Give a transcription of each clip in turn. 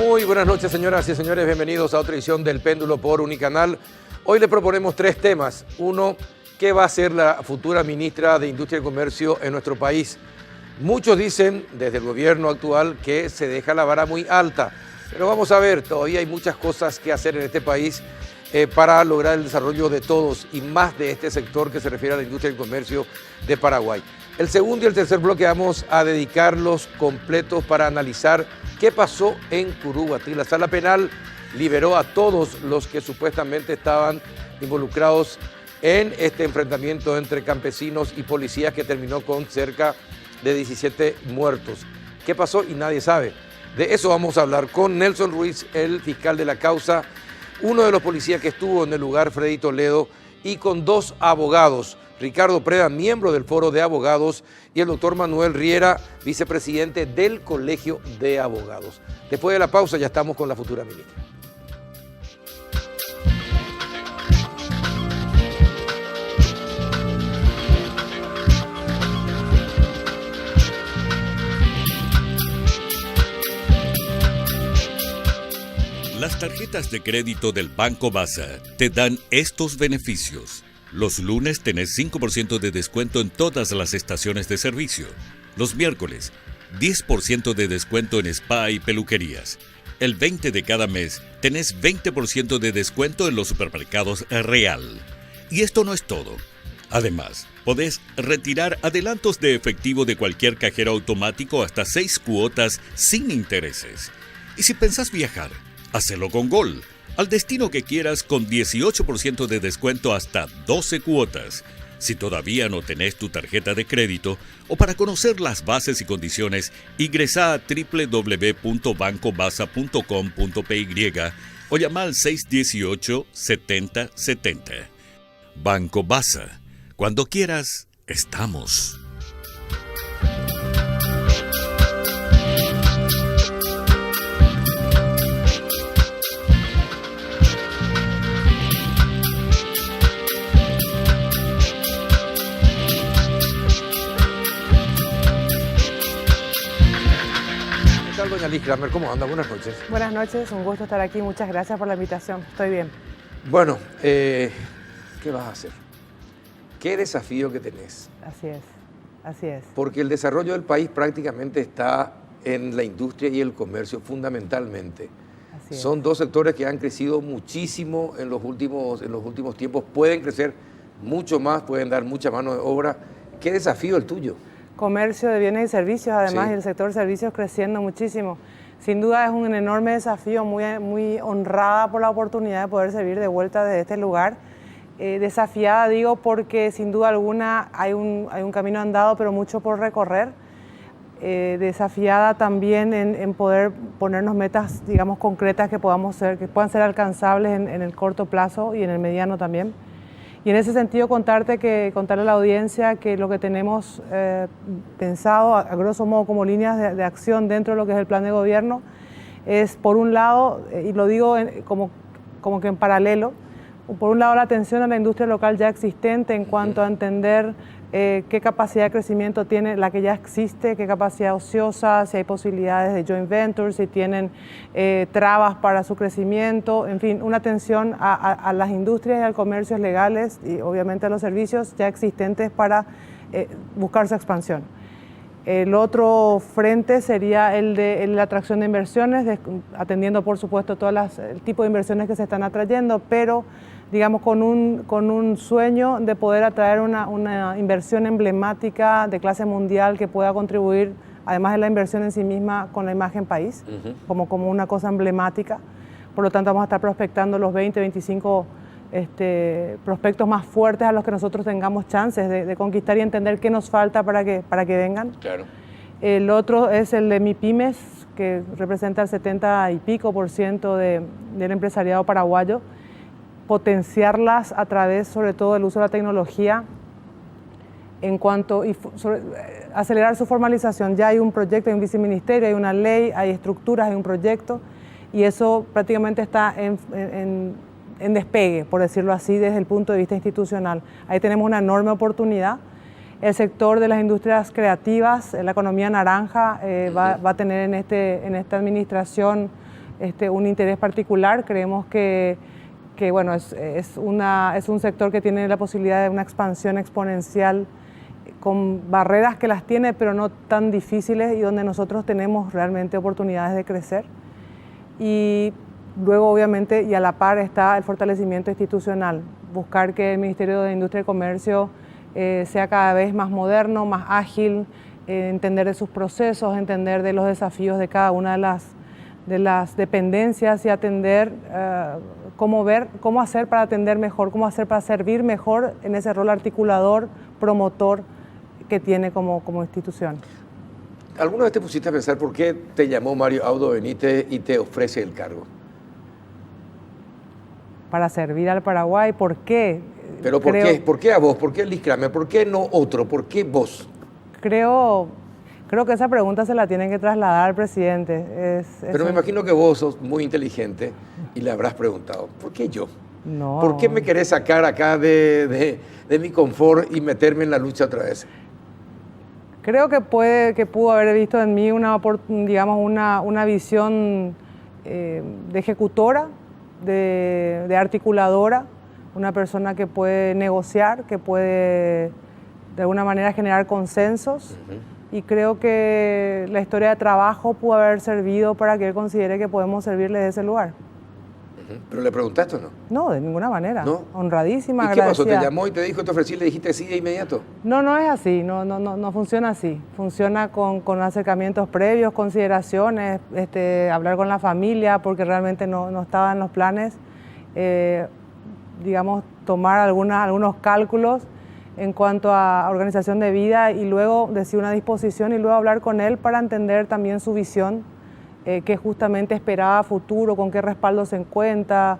Muy buenas noches, señoras y señores. Bienvenidos a otra edición del Péndulo por Unicanal. Hoy le proponemos tres temas. Uno, ¿qué va a hacer la futura ministra de Industria y Comercio en nuestro país? Muchos dicen desde el gobierno actual que se deja la vara muy alta, pero vamos a ver, todavía hay muchas cosas que hacer en este país para lograr el desarrollo de todos y más de este sector que se refiere a la industria y el comercio de Paraguay. El segundo y el tercer bloque vamos a dedicarlos completos para analizar qué pasó en Curuguatí. La sala penal liberó a todos los que supuestamente estaban involucrados en este enfrentamiento entre campesinos y policías que terminó con cerca de 17 muertos. ¿Qué pasó? Y nadie sabe. De eso vamos a hablar con Nelson Ruiz, el fiscal de la causa, uno de los policías que estuvo en el lugar, Freddy Toledo, y con dos abogados, Ricardo Preda, miembro del Foro de Abogados, y el doctor Manuel Riera, vicepresidente del Colegio de Abogados. Después de la pausa ya estamos con la futura ministra. Las tarjetas de crédito del Banco Basa te dan estos beneficios. Los lunes tenés 5% de descuento en todas las estaciones de servicio. Los miércoles, 10% de descuento en spa y peluquerías. El 20 de cada mes tenés 20% de descuento en los supermercados Real. Y esto no es todo. Además, podés retirar adelantos de efectivo de cualquier cajero automático hasta 6 cuotas sin intereses. Y si pensás viajar, hacelo con Gol, al destino que quieras con 18% de descuento hasta 12 cuotas. Si todavía no tenés tu tarjeta de crédito o para conocer las bases y condiciones, ingresa a www.bancobasa.com.py o llama al 618-7070. Banco Basa. Cuando quieras, estamos. Doña Liz Kramer, ¿cómo anda? Buenas noches. Buenas noches, un gusto estar aquí. Muchas gracias por la invitación. Estoy bien. Bueno, ¿qué vas a hacer? ¿Qué desafío que tenés? Así es, así es. Porque el desarrollo del país prácticamente está en la industria y el comercio fundamentalmente. Así es. Son dos sectores que han crecido muchísimo en los últimos tiempos. Pueden crecer mucho más, pueden dar mucha mano de obra. ¿Qué desafío el tuyo? Comercio de bienes y servicios, además, Sí. Y el sector servicios creciendo muchísimo. Sin duda es un enorme desafío, muy honrada por la oportunidad de poder servir de vuelta de este lugar. Desafiada, digo, porque sin duda alguna hay un camino andado, pero mucho por recorrer. Desafiada también en poder ponernos metas, digamos, concretas que puedan ser alcanzables en el corto plazo y en el mediano también. Y en ese sentido contarle a la audiencia que lo que tenemos pensado, a grosso modo como líneas de acción dentro de lo que es el plan de gobierno, es por un lado, y lo digo como que en paralelo, por un lado la atención a la industria local ya existente en cuanto a entender qué capacidad de crecimiento tiene la que ya existe, qué capacidad ociosa, si hay posibilidades de joint ventures, si tienen trabas para su crecimiento, en fin, una atención a las industrias y al comercio legales y obviamente a los servicios ya existentes para buscar su expansión. El otro frente sería el de la atracción de inversiones, atendiendo por supuesto el tipo de inversiones que se están atrayendo, pero digamos con un sueño de poder atraer una inversión emblemática de clase mundial que pueda contribuir, además de la inversión en sí misma, con la imagen país, como una cosa emblemática. Por lo tanto, vamos a estar prospectando los 20, 25 prospectos más fuertes a los que nosotros tengamos chances de conquistar y entender qué nos falta para que vengan. Claro. El otro es el de MIPYMES, que representa el 70 y pico % del empresariado paraguayo. Potenciarlas a través, sobre todo, del uso de la tecnología acelerar su formalización. Ya hay un proyecto, hay un viceministerio, hay una ley, hay estructuras, hay un proyecto, y eso prácticamente está en despegue, por decirlo así, desde el punto de vista institucional. Ahí tenemos una enorme oportunidad. El sector de las industrias creativas, la economía naranja, va a tener en esta administración un interés particular. Creemos que bueno, es un sector que tiene la posibilidad de una expansión exponencial con barreras que las tiene, pero no tan difíciles, y donde nosotros tenemos realmente oportunidades de crecer. Y luego, obviamente, y a la par está el fortalecimiento institucional, buscar que el Ministerio de Industria y Comercio sea cada vez más moderno, más ágil, entender de sus procesos, entender de los desafíos de cada una de las dependencias y atender, cómo hacer para atender mejor, cómo hacer para servir mejor en ese rol articulador, promotor que tiene como institución. ¿Alguna vez te pusiste a pensar por qué te llamó Mario Audo Benítez y te ofrece el cargo? Para servir al Paraguay, ¿por qué? ¿Pero por qué? ¿Por qué a vos? ¿Por qué Liz Kramer? ¿Por qué no otro? ¿Por qué vos? Creo que esa pregunta se la tienen que trasladar al presidente. Pero me imagino que vos sos muy inteligente y le habrás preguntado, ¿por qué yo? No. ¿Por qué me querés sacar acá de mi confort y meterme en la lucha otra vez? Creo que pudo haber visto en mí una visión de ejecutora, de articuladora, una persona que puede negociar, que puede de alguna manera generar consensos. Y creo que la historia de trabajo pudo haber servido para que él considere que podemos servirle de ese lugar. ¿Pero le preguntaste o no? No, de ninguna manera. ¿No? Honradísima, ¿Y qué agradecida. pasó? ¿Te llamó y te dijo, te ofrecí y le dijiste sí de inmediato? No, no es así, no funciona así. Funciona con acercamientos previos, consideraciones, hablar con la familia, porque realmente no estaba en los planes, tomar algunos cálculos en cuanto a organización de vida y luego decir una disposición y luego hablar con él para entender también su visión, qué justamente esperaba a futuro, con qué respaldo se encuentra,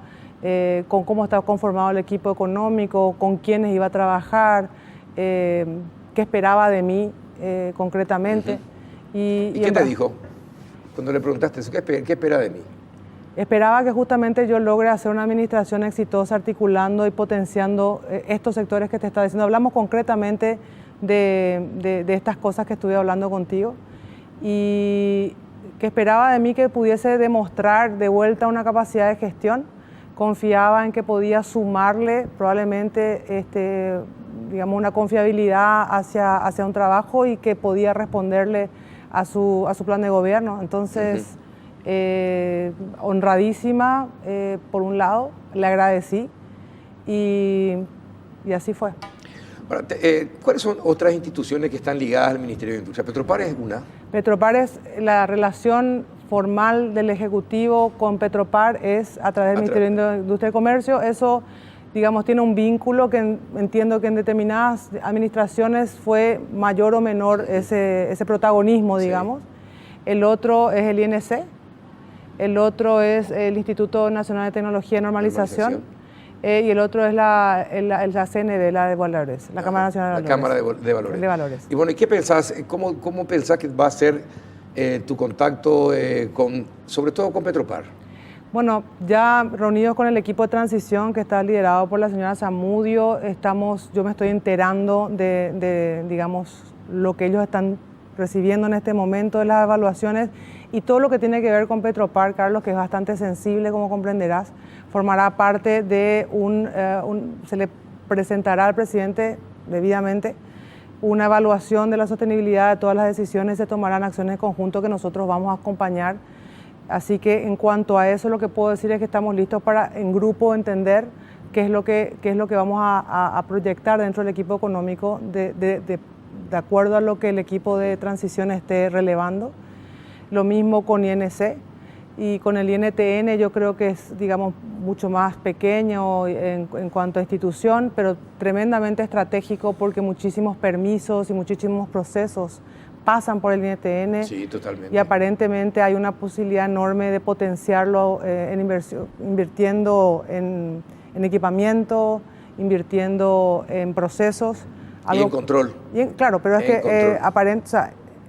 con cómo está conformado el equipo económico, con quiénes iba a trabajar, qué esperaba de mí concretamente. ¿Y qué te dijo cuando le preguntaste eso? ¿Qué espera de mí? Esperaba que justamente yo logre hacer una administración exitosa articulando y potenciando estos sectores que te estaba diciendo. Hablamos concretamente de estas cosas que estuve hablando contigo y que esperaba de mí que pudiese demostrar de vuelta una capacidad de gestión. Confiaba en que podía sumarle probablemente una confiabilidad hacia un trabajo y que podía responderle a su plan de gobierno. Entonces, honradísima, por un lado, le agradecí y así fue. Ahora, ¿cuáles son otras instituciones que están ligadas al Ministerio de Industria? Petropar es una. Petropar es la relación formal del Ejecutivo con Petropar es a través del Ministerio de Industria y Comercio. Eso, tiene un vínculo que entiendo que en determinadas administraciones fue mayor o menor ese protagonismo, digamos. Sí. El otro es el INC, el otro es el Instituto Nacional de Tecnología y Normalización. Y el otro es la CNV, la de Valores, la Cámara Nacional de Valores. La Cámara de Valores. Y bueno, ¿y qué pensás? ¿Cómo pensás que va a ser tu contacto sobre todo con Petropar? Bueno, ya reunidos con el equipo de transición que está liderado por la señora Zamudio, yo me estoy enterando de lo que ellos están recibiendo en este momento de las evaluaciones y todo lo que tiene que ver con Petropar, Carlos, que es bastante sensible, como comprenderás, formará parte de se le presentará al presidente debidamente una evaluación de la sostenibilidad de todas las decisiones, se tomarán acciones en conjunto que nosotros vamos a acompañar. Así que en cuanto a eso, lo que puedo decir es que estamos listos para en grupo entender qué es lo que vamos a proyectar dentro del equipo económico de acuerdo a lo que el equipo de transición esté relevando. Lo mismo con INC y con el INTN yo creo que es, mucho más pequeño en cuanto a institución, pero tremendamente estratégico porque muchísimos permisos y muchísimos procesos pasan por el INTN. Sí, totalmente. Y aparentemente hay una posibilidad enorme de potenciarlo invirtiendo en equipamiento, invirtiendo en procesos. Y en control. Claro, pero es que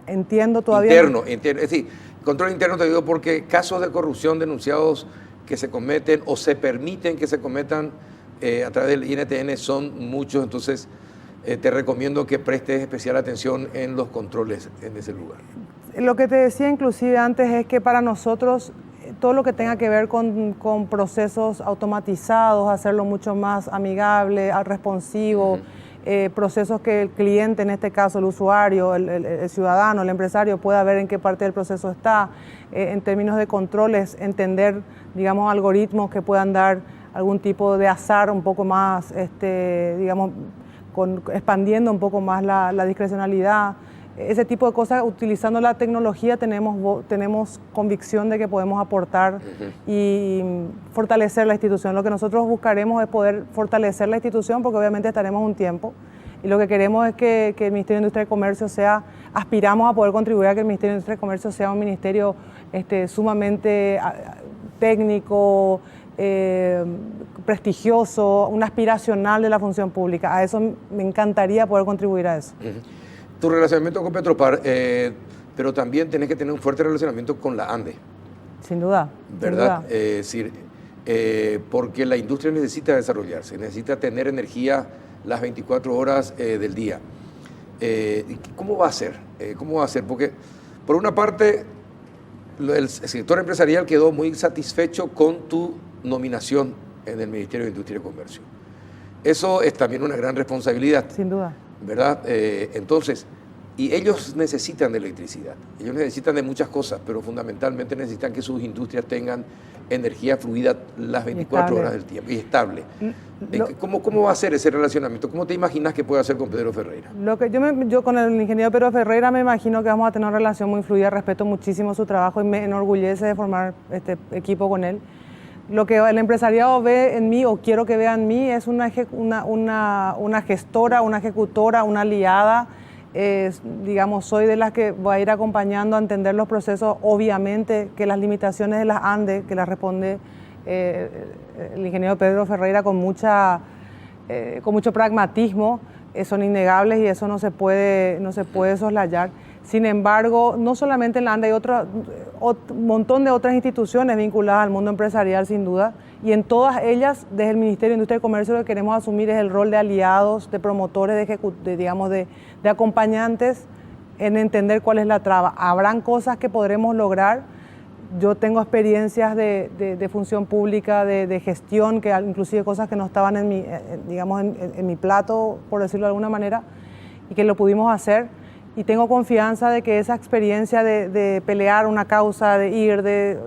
entiendo todavía... Interno, es decir, control interno te digo porque casos de corrupción denunciados que se cometen o se permiten que se cometan a través del INTN son muchos, entonces te recomiendo que prestes especial atención en los controles en ese lugar. Lo que te decía inclusive antes es que para nosotros todo lo que tenga que ver con procesos automatizados, hacerlo mucho más amigable, responsivo, procesos que el cliente, en este caso el usuario, el ciudadano, el empresario, pueda ver en qué parte del proceso está. En términos de controles, entender, digamos, algoritmos que puedan dar algún tipo de azar un poco más, digamos, expandiendo un poco más la discrecionalidad. Ese tipo de cosas, utilizando la tecnología, tenemos convicción de que podemos aportar y fortalecer la institución. Lo que nosotros buscaremos es poder fortalecer la institución, porque obviamente estaremos un tiempo, y lo que queremos es que el Ministerio de Industria y Comercio aspiramos a poder contribuir a que el Ministerio de Industria y Comercio sea un ministerio sumamente técnico, prestigioso, un aspiracional de la función pública. A eso me encantaría poder contribuir a eso. Tu relacionamiento con Petropar, pero también tenés que tener un fuerte relacionamiento con la ANDE. Sin duda. ¿Verdad? Sin duda. Es decir, porque la industria necesita desarrollarse, necesita tener energía las 24 horas del día. ¿Cómo va a ser? ¿Cómo va a ser? Porque, por una parte, el sector empresarial quedó muy satisfecho con tu nominación en el Ministerio de Industria y Comercio. Eso es también una gran responsabilidad. Sin duda. ¿Verdad? Entonces, y ellos necesitan de electricidad, ellos necesitan de muchas cosas, pero fundamentalmente necesitan que sus industrias tengan energía fluida las 24 horas del tiempo y estable. ¿Cómo va a ser ese relacionamiento? ¿Cómo te imaginas que puede hacer con Pedro Ferreira? Yo con el ingeniero Pedro Ferreira me imagino que vamos a tener una relación muy fluida, respeto muchísimo su trabajo y me enorgullece de formar este equipo con él. Lo que el empresariado ve en mí, o quiero que vea en mí, es una gestora, una ejecutora, una aliada. Digamos, soy de las que va a ir acompañando a entender los procesos. Obviamente que las limitaciones de las ANDE, que las responde el ingeniero Pedro Ferreira con mucho pragmatismo, son innegables y eso no se puede soslayar. Sin embargo, no solamente en la ANDE, hay un montón de otras instituciones vinculadas al mundo empresarial, sin duda, y en todas ellas, desde el Ministerio de Industria y Comercio, lo que queremos asumir es el rol de aliados, de promotores, de acompañantes, en entender cuál es la traba. Habrán cosas que podremos lograr. Yo tengo experiencias de función pública, de gestión, que inclusive cosas que no estaban en mi plato, por decirlo de alguna manera, y que lo pudimos hacer. Y tengo confianza de que esa experiencia de pelear una causa, de ir, de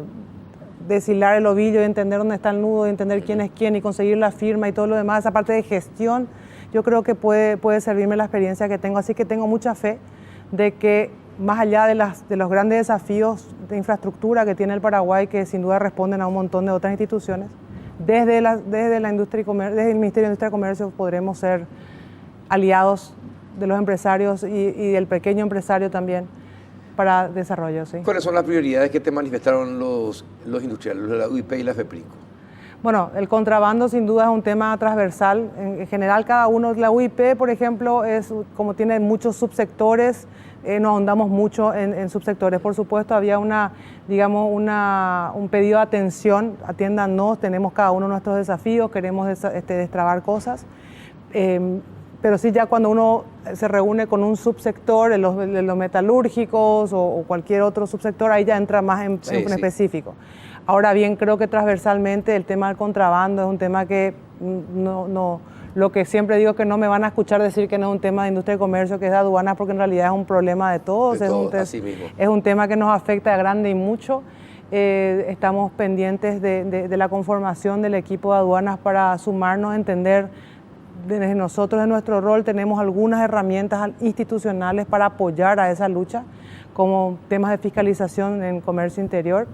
deshilar el ovillo, de entender dónde está el nudo, de entender quién es quién y conseguir la firma y todo lo demás, esa parte de gestión, yo creo que puede servirme la experiencia que tengo. Así que tengo mucha fe de que, más allá de los grandes desafíos de infraestructura que tiene el Paraguay, que sin duda responden a un montón de otras instituciones, desde la industria y comercio, desde el Ministerio de Industria y Comercio podremos ser aliados de los empresarios y del pequeño empresario también para desarrollo. ¿Sí? ¿Cuáles son las prioridades que te manifestaron los industriales, la UIP y la FEPRICO? Bueno, el contrabando sin duda es un tema transversal. En general, cada uno, la UIP, por ejemplo, como tiene muchos subsectores, no ahondamos mucho en subsectores. Por supuesto, había un pedido de atención, atiéndanos, tenemos cada uno nuestros desafíos, queremos destrabar cosas. Pero sí, ya cuando uno se reúne con un subsector, los metalúrgicos o cualquier otro subsector, ahí ya entra más en específico. Ahora bien, creo que transversalmente el tema del contrabando es un tema que lo que siempre digo es que no me van a escuchar decir que no es un tema de industria y comercio, que es de aduanas, porque en realidad es un problema de todos. Es un tema que nos afecta a grande y mucho. Estamos pendientes de la conformación del equipo de aduanas para sumarnos, entender. Desde nosotros, en nuestro rol, tenemos algunas herramientas institucionales para apoyar a esa lucha, como temas de fiscalización en comercio interior.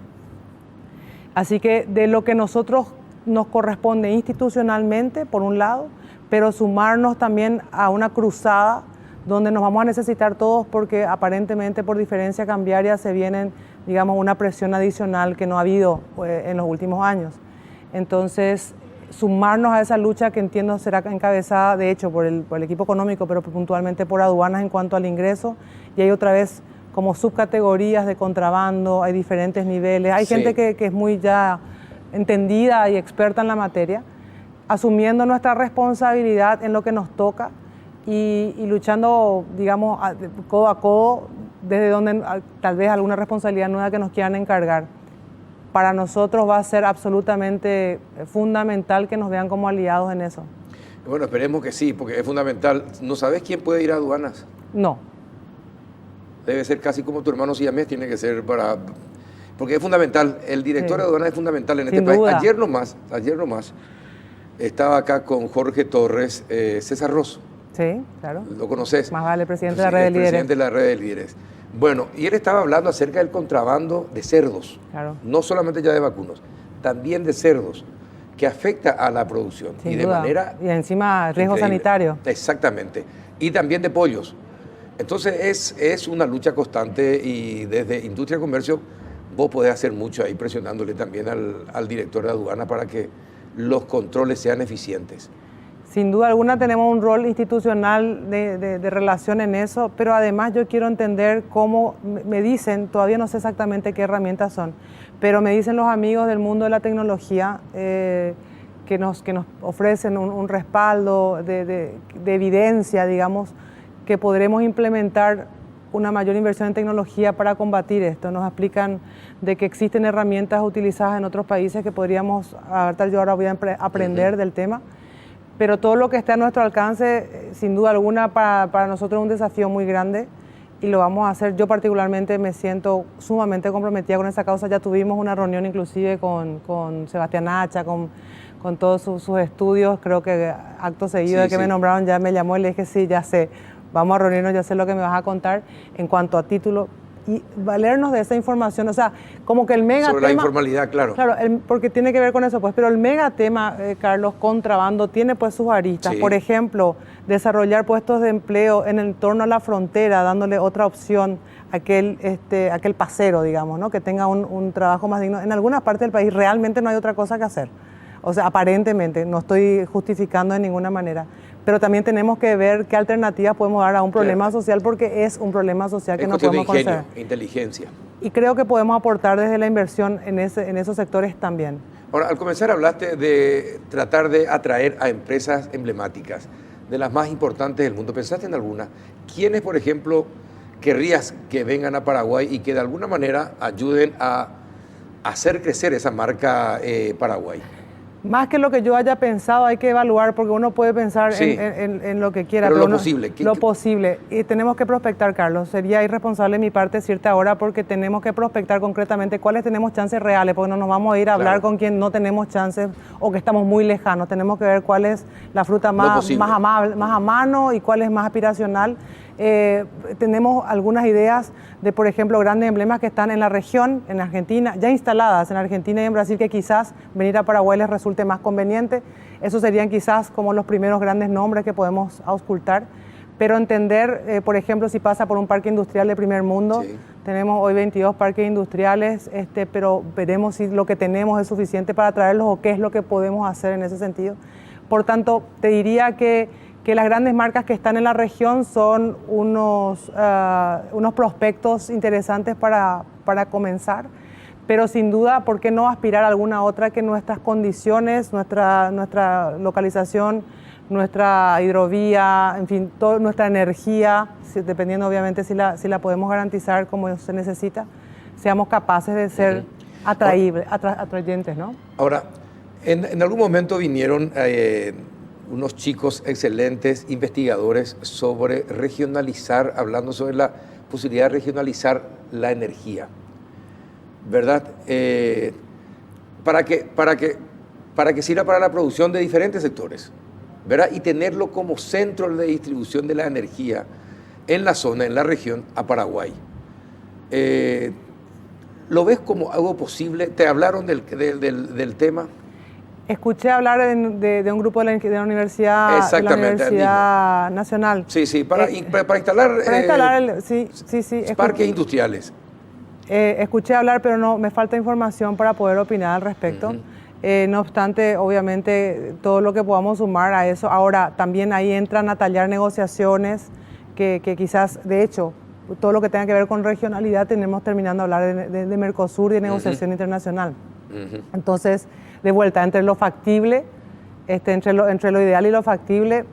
Así que de lo que nosotros nos corresponde institucionalmente, por un lado, pero sumarnos también a una cruzada donde nos vamos a necesitar todos, porque aparentemente por diferencia cambiaria se viene, una presión adicional que no ha habido en los últimos años. Entonces, sumarnos a esa lucha, que entiendo será encabezada de hecho por el equipo económico, pero puntualmente por aduanas en cuanto al ingreso, y hay otra vez como subcategorías de contrabando, hay diferentes niveles, hay gente que es muy ya entendida y experta en la materia, asumiendo nuestra responsabilidad en lo que nos toca y luchando, codo a codo, desde donde tal vez alguna responsabilidad nueva que nos quieran encargar. para nosotros va a ser absolutamente fundamental que nos vean como aliados en eso. Bueno, esperemos que sí, porque es fundamental. ¿No sabes quién puede ir a aduanas? No. Debe ser casi como tu hermano siamés, tiene que ser para... Porque es fundamental, el director de aduanas es fundamental en este país. Duda. Ayer nomás, estaba acá con Jorge Torres, César Rosso. Sí, claro. ¿Lo conoces? Más vale, presidente de la red de líderes. Presidente de la red de líderes. Bueno, y él estaba hablando acerca del contrabando de cerdos. Claro. No solamente ya de vacunos, también de cerdos, que afecta a la producción. Sin y de duda. manera... Y encima riesgo increíble. sanitario. Exactamente. Y también de pollos. Entonces es una lucha constante y desde Industria y Comercio vos podés hacer mucho ahí presionándole también al director de aduana para que los controles sean eficientes. Sin duda alguna tenemos un rol institucional de relación en eso, pero además yo quiero entender cómo me dicen, todavía no sé exactamente qué herramientas son, pero me dicen los amigos del mundo de la tecnología que nos ofrecen un respaldo de evidencia, digamos, que podremos implementar una mayor inversión en tecnología para combatir esto. Nos explican de que existen herramientas utilizadas en otros países que podríamos, yo ahora voy a aprender del tema, pero todo lo que esté a nuestro alcance, sin duda alguna, para nosotros es un desafío muy grande y lo vamos a hacer. Yo particularmente me siento sumamente comprometida con esa causa. Ya tuvimos una reunión inclusive con Sebastián Hacha, con todos sus estudios. Creo que acto seguido de que me nombraron ya me llamó y le dije, sí, ya sé, vamos a reunirnos, ya sé lo que me vas a contar en cuanto a título. Y valernos de esa información, o sea, como que el mega sobre tema... la informalidad, claro. Claro, porque tiene que ver con eso, pues, pero el mega tema, Carlos, contrabando, tiene pues sus aristas. Sí. Por ejemplo, desarrollar puestos de empleo en torno a la frontera, dándole otra opción a aquel pasero, digamos, ¿no? Que tenga un trabajo más digno. En algunas partes del país realmente no hay otra cosa que hacer. O sea, aparentemente, no estoy justificando de ninguna manera. Pero también tenemos que ver qué alternativas podemos dar a un problema social, porque es un problema social que no podemos conceder. Inteligencia. Y creo que podemos aportar desde la inversión en esos sectores también. Ahora, al comenzar hablaste de tratar de atraer a empresas emblemáticas, de las más importantes del mundo. ¿Pensaste en alguna? ¿Quiénes, por ejemplo, querrías que vengan a Paraguay y que de alguna manera ayuden a hacer crecer esa marca Paraguay? Más que lo que yo haya pensado, hay que evaluar, porque uno puede pensar en lo que quiera. Pero lo posible. Lo posible. Y tenemos que prospectar, Carlos. Sería irresponsable de mi parte decirte ahora, porque tenemos que prospectar concretamente cuáles tenemos chances reales, porque no nos vamos a ir a hablar con quien no tenemos chances o que estamos muy lejanos. Tenemos que ver cuál es la fruta más amable, más a mano y cuál es más aspiracional. Tenemos algunas ideas de, por ejemplo, grandes emblemas que están en la región, en Argentina, ya instaladas en Argentina y en Brasil, que quizás venir a Paraguay les resulte más conveniente. Esos serían quizás como los primeros grandes nombres que podemos auscultar. Pero entender, por ejemplo, si pasa por un parque industrial de primer mundo, tenemos hoy 22 parques industriales, pero veremos si lo que tenemos es suficiente para traerlos o qué es lo que podemos hacer en ese sentido. Por tanto, te diría que las grandes marcas que están en la región son unos prospectos interesantes para comenzar, pero sin duda, ¿por qué no aspirar a alguna otra que nuestras condiciones, nuestra localización, nuestra hidrovía, en fin, nuestra energía, dependiendo obviamente si la podemos garantizar como se necesita, seamos capaces de ser atrayentes, ¿no? Ahora, en algún momento vinieron unos chicos excelentes investigadores sobre regionalizar, hablando sobre la posibilidad de regionalizar la energía, ¿verdad? Para que sirva para la producción de diferentes sectores, ¿verdad? Y tenerlo como centro de distribución de la energía en la zona, en la región, a Paraguay. ¿Lo ves como algo posible? ¿Te hablaron del tema? Escuché hablar de un grupo de la Universidad Nacional. Sí, para instalar... Para instalar, sí. Parques industriales. Escuché hablar, pero no, me falta información para poder opinar al respecto. No obstante, obviamente, todo lo que podamos sumar a eso. Ahora, también ahí entran a tallar negociaciones que quizás, de hecho, todo lo que tenga que ver con regionalidad, tenemos terminando de hablar de Mercosur y de negociación internacional. Entonces, de vuelta, entre lo factible, entre lo ideal y lo factible,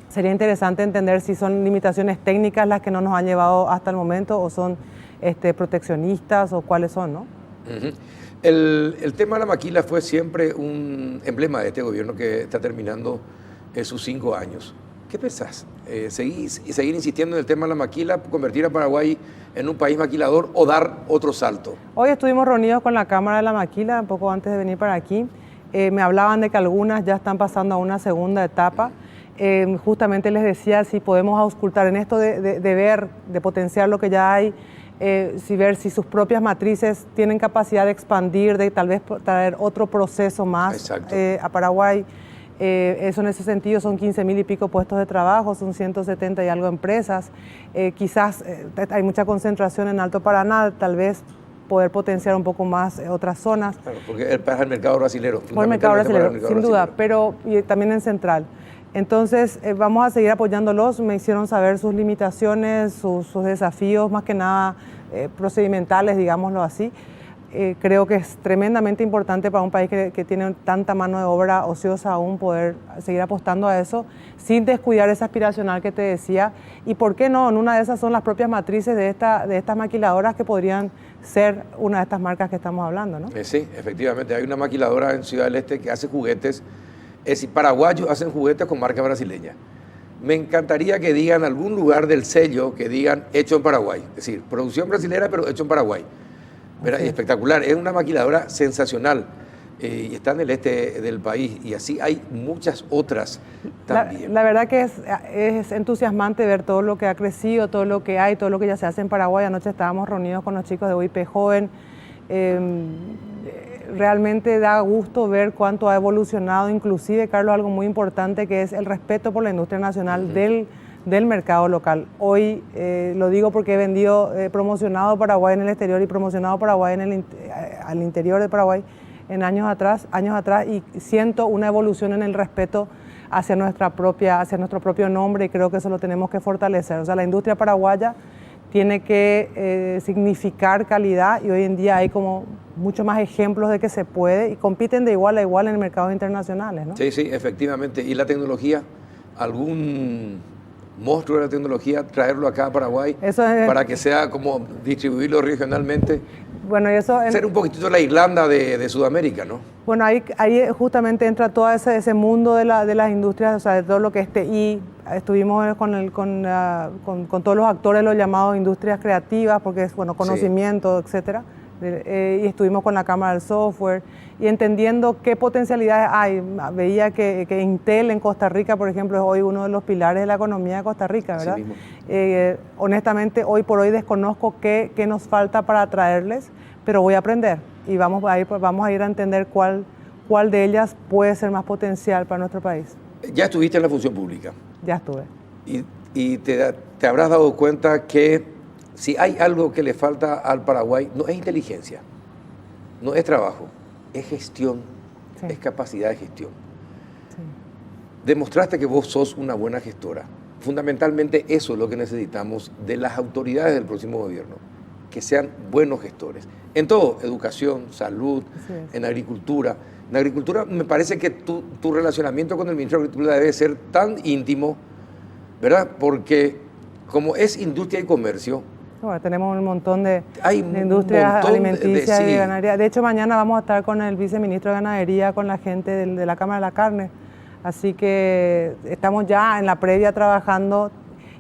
sería interesante entender si son limitaciones técnicas las que no nos han llevado hasta el momento o son proteccionistas o cuáles son, ¿no? Uh-huh. El tema de la maquila fue siempre un emblema de este gobierno que está terminando sus 5 años. ¿Qué pensás? ¿Seguir insistiendo en el tema de la maquila, convertir a Paraguay en un país maquilador o dar otro salto? Hoy estuvimos reunidos con la Cámara de la Maquila, un poco antes de venir para aquí. Me hablaban de que algunas ya están pasando a una segunda etapa. Justamente les decía si podemos auscultar en esto de ver, de potenciar lo que ya hay, ver si sus propias matrices tienen capacidad de expandir, de tal vez traer otro proceso más a Paraguay. Eso en ese sentido son 15.000 y pico puestos de trabajo, son 170 y algo empresas. Quizás hay mucha concentración en Alto Paraná, tal vez poder potenciar un poco más otras zonas. Claro, porque es el mercado brasilero. Por el mercado brasilero, sin duda, pero y también en Central. Entonces, vamos a seguir apoyándolos. Me hicieron saber sus limitaciones, sus desafíos, más que nada procedimentales, digámoslo así. Creo que es tremendamente importante para un país que tiene tanta mano de obra ociosa aún poder seguir apostando a eso, sin descuidar esa aspiracional que te decía. Y por qué no, en una de esas son las propias matrices de estas maquiladoras que podrían ser una de estas marcas que estamos hablando, ¿no? Sí, efectivamente. Hay una maquiladora en Ciudad del Este que hace juguetes. Es decir, paraguayos hacen juguetes con marca brasileña. Me encantaría que digan algún lugar del sello que digan hecho en Paraguay. Es decir, producción brasilera, pero hecho en Paraguay. Okay. Y espectacular. Es una maquiladora sensacional. Y está en el este del país. Y así hay muchas otras también. La verdad que es entusiasmante ver todo lo que ha crecido, todo lo que hay, todo lo que ya se hace en Paraguay. Anoche estábamos reunidos con los chicos de UIP Joven. Realmente da gusto ver cuánto ha evolucionado, inclusive, Carlos, algo muy importante que es el respeto por la industria nacional del mercado local. Hoy lo digo porque he promocionado Paraguay en el exterior y promocionado Paraguay al interior de Paraguay en años atrás, y siento una evolución en el respeto hacia nuestro propio nombre, y creo que eso lo tenemos que fortalecer. O sea, la industria paraguaya tiene que significar calidad, y hoy en día hay como muchos más ejemplos de que se puede y compiten de igual a igual en mercados internacionales, ¿no? Sí, efectivamente. ¿Y la tecnología? ¿Algún monstruo de la tecnología, traerlo acá a Paraguay para que sea como distribuirlo regionalmente? Bueno, y eso... Ser un poquitito la Irlanda de Sudamérica, ¿no? Bueno, ahí justamente entra todo ese mundo de las industrias, o sea, de todo lo que es TI. Estuvimos con todos los actores, los llamados industrias creativas, porque es, conocimiento, etcétera. Y estuvimos con la Cámara del Software y entendiendo qué potencialidades hay. Veía que Intel en Costa Rica, por ejemplo, es hoy uno de los pilares de la economía de Costa Rica, ¿verdad? Honestamente, hoy por hoy desconozco qué nos falta para atraerles, pero voy a aprender y vamos a ir a entender cuál de ellas puede ser más potencial para nuestro país. ¿Ya estuviste en la función pública? Ya estuve. Y te habrás dado cuenta que si hay algo que le falta al Paraguay, no es inteligencia, no es trabajo, es gestión, es capacidad de gestión. Sí. Demostraste que vos sos una buena gestora. Fundamentalmente eso es lo que necesitamos de las autoridades del próximo gobierno, que sean buenos gestores. En todo, educación, salud, en agricultura. En agricultura me parece que tu relacionamiento con el Ministro de Agricultura debe ser tan íntimo, ¿verdad? Porque como es industria y comercio, bueno, tenemos un montón de industrias alimenticias y de ganadería. De hecho, mañana vamos a estar con el viceministro de Ganadería, con la gente de la Cámara de la Carne. Así que estamos ya en la previa trabajando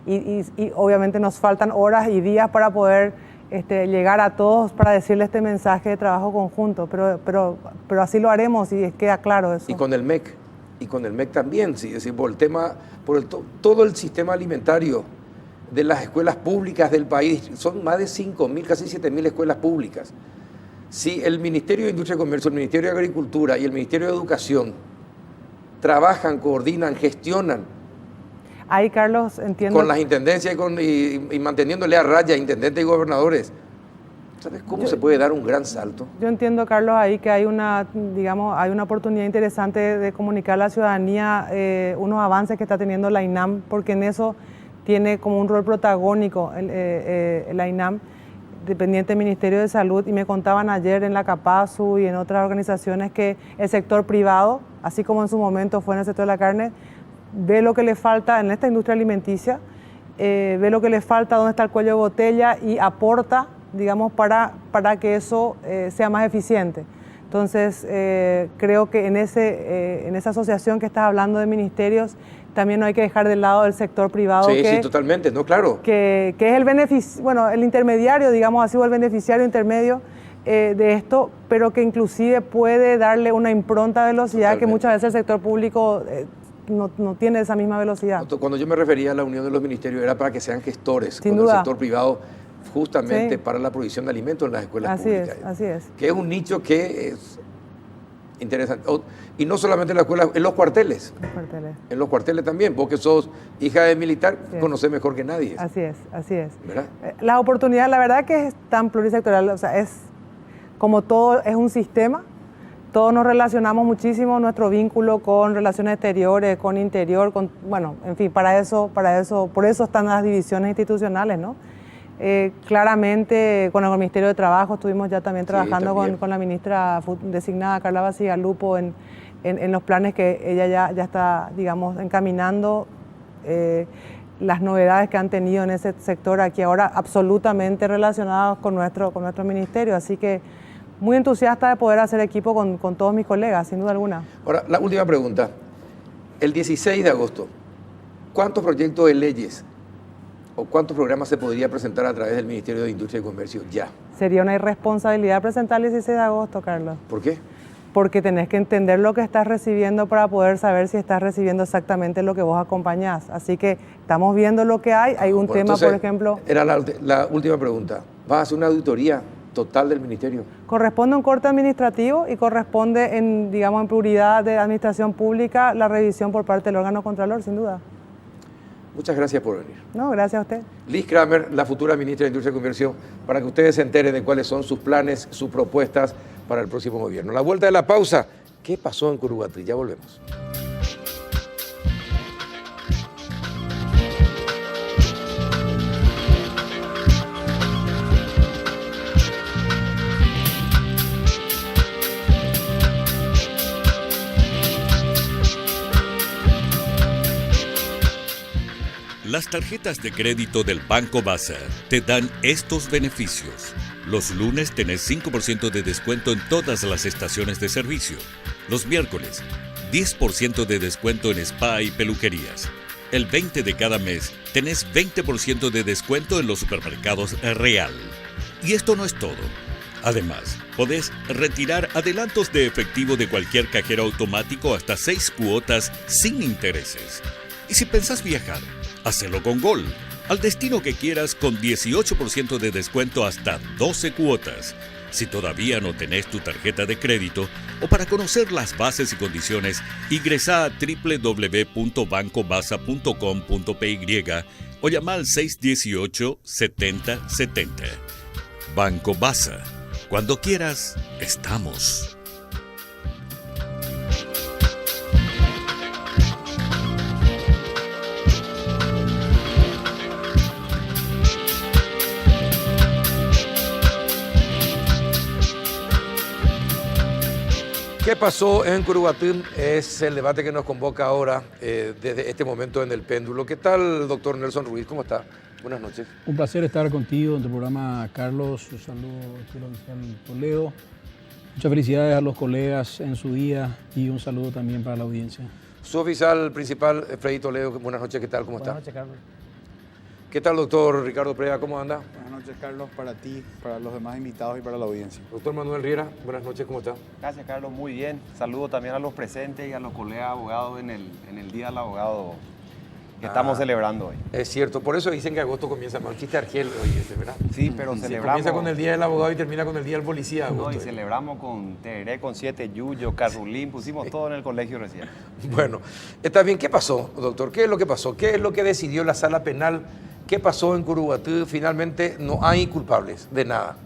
y obviamente nos faltan horas y días para poder llegar a todos para decirle este mensaje de trabajo conjunto. Pero así lo haremos y queda claro eso. Y con el MEC también, sí, es decir, todo el sistema alimentario de las escuelas públicas del país, son más de 5.000, casi 7.000 escuelas públicas. Si el Ministerio de Industria y Comercio, el Ministerio de Agricultura y el Ministerio de Educación trabajan, coordinan, gestionan. Ahí, Carlos, entiendo. Con las intendencias y manteniéndole a raya a intendentes y gobernadores. ¿Sabes cómo se puede dar un gran salto? Yo entiendo, Carlos, ahí que hay una oportunidad interesante de comunicar a la ciudadanía unos avances que está teniendo la INAM, porque en eso tiene como un rol protagónico la INAM, dependiente del Ministerio de Salud, y me contaban ayer en la CAPASU y en otras organizaciones que el sector privado, así como en su momento fue en el sector de la carne, ve lo que le falta en esta industria alimenticia, ve lo que le falta, dónde está el cuello de botella y aporta digamos, para que eso sea más eficiente. Entonces, creo que en esa asociación que estás hablando de ministerios, también no hay que dejar de lado el sector privado. Sí, sí, totalmente, no, claro. Que es el intermediario, digamos así, o el beneficiario intermedio de esto, pero que inclusive puede darle una impronta de velocidad totalmente, que muchas veces el sector público no tiene esa misma velocidad. Cuando yo me refería a la unión de los ministerios era para que sean gestores Sin con duda. el sector privado, justamente sí, para la provisión de alimentos en las escuelas así públicas. Así es. Que es un nicho que es interesante. Y no solamente en las escuelas, en los cuarteles. En los cuarteles también, vos que sos hija de militar, conocés mejor que nadie. Así es. ¿Verdad? La oportunidad, la verdad que es tan plurisectorial, o sea, es como todo, es un sistema. Todos nos relacionamos muchísimo, nuestro vínculo con relaciones exteriores, con interior, bueno, en fin, por eso están las divisiones institucionales, ¿no? Claramente, con el Ministerio de Trabajo estuvimos ya también trabajando con la ministra designada, Carla Basigalupo, en los planes que ella ya está, digamos, encaminando, las novedades que han tenido en ese sector aquí ahora, absolutamente relacionadas con nuestro ministerio, así que muy entusiasta de poder hacer equipo con todos mis colegas, sin duda alguna. Ahora, la última pregunta. El 16 de agosto, ¿cuántos proyectos de leyes o cuántos programas se podría presentar a través del Ministerio de Industria y Comercio ya? Sería una irresponsabilidad presentar el 16 de agosto, Carlos. ¿Por qué? Porque tenés que entender lo que estás recibiendo para poder saber si estás recibiendo exactamente lo que vos acompañás. Así que estamos viendo lo que hay. Hay un tema, entonces, por ejemplo... Era la última pregunta. ¿Vas a hacer una auditoría total del ministerio? Corresponde a un corte administrativo y corresponde en prioridad de administración pública la revisión por parte del órgano contralor, sin duda. Muchas gracias por venir. No, gracias a usted. Liz Kramer, la futura ministra de Industria y Comercio, para que ustedes se enteren de cuáles son sus planes, sus propuestas para el próximo gobierno. La vuelta de la pausa. ¿Qué pasó en Curuguatí? Ya volvemos. Las tarjetas de crédito del Banco Basa te dan estos beneficios. Los lunes tenés 5% de descuento en todas las estaciones de servicio. Los miércoles, 10% de descuento en spa y peluquerías. El 20 de cada mes tenés 20% de descuento en los supermercados Real. Y esto no es todo. Además, podés retirar adelantos de efectivo de cualquier cajero automático hasta 6 cuotas sin intereses. Y si pensás viajar, hacelo con Gol, al destino que quieras con 18% de descuento hasta 12 cuotas. Si todavía no tenés tu tarjeta de crédito o para conocer las bases y condiciones, ingresa a www.bancobasa.com.py o llama al 618-7070. Banco Basa. Cuando quieras, estamos. ¿Qué pasó en Curuguatí? Es el debate que nos convoca ahora, desde este momento en el péndulo. ¿Qué tal, doctor Nelson Ruiz? ¿Cómo está? Buenas noches. Un placer estar contigo en tu programa, Carlos. Un saludo al Toledo. Muchas felicidades a los colegas en su día y un saludo también para la audiencia. Su oficial principal, Freddy Toledo. Buenas noches, ¿qué tal? ¿Cómo está? Buenas noches, Carlos. ¿Qué tal, doctor Ricardo Preda? ¿Cómo anda? Buenas noches, Carlos, para ti, para los demás invitados y para la audiencia. Doctor Manuel Riera, buenas noches, ¿cómo está? Gracias, Carlos, muy bien. Saludo también a los presentes y a los colegas abogados en el Día del Abogado que estamos celebrando hoy. Es cierto, por eso dicen que agosto comienza mal. Chiste Argel hoy, ¿verdad? Sí, pero celebramos... Comienza con el Día del Abogado y termina con el Día del Policía. No, y celebramos con Tereré, con 7 Yuyo, Carrulín, pusimos todo en el colegio recién. Bueno, está bien. ¿Qué pasó, doctor? ¿Qué es lo que pasó? ¿Qué es lo que decidió la sala penal? ¿Qué pasó en Curuguatí? Finalmente no hay culpables de nada.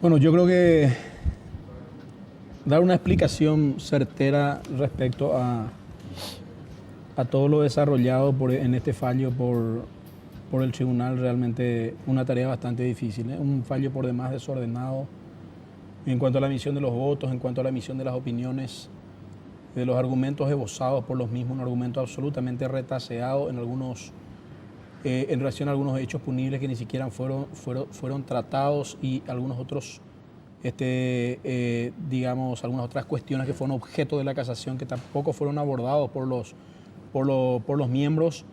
Bueno, yo creo que dar una explicación certera respecto a todo lo desarrollado en este fallo por el tribunal, realmente una tarea bastante difícil, ¿eh? Un fallo por demás desordenado en cuanto a la emisión de los votos, en cuanto a la emisión de las opiniones, de los argumentos esbozados por los mismos, un argumento absolutamente retaseado en algunos en relación a algunos hechos punibles que ni siquiera fueron tratados y algunos otros, digamos, algunas otras cuestiones que fueron objeto de la casación que tampoco fueron abordados por los miembros.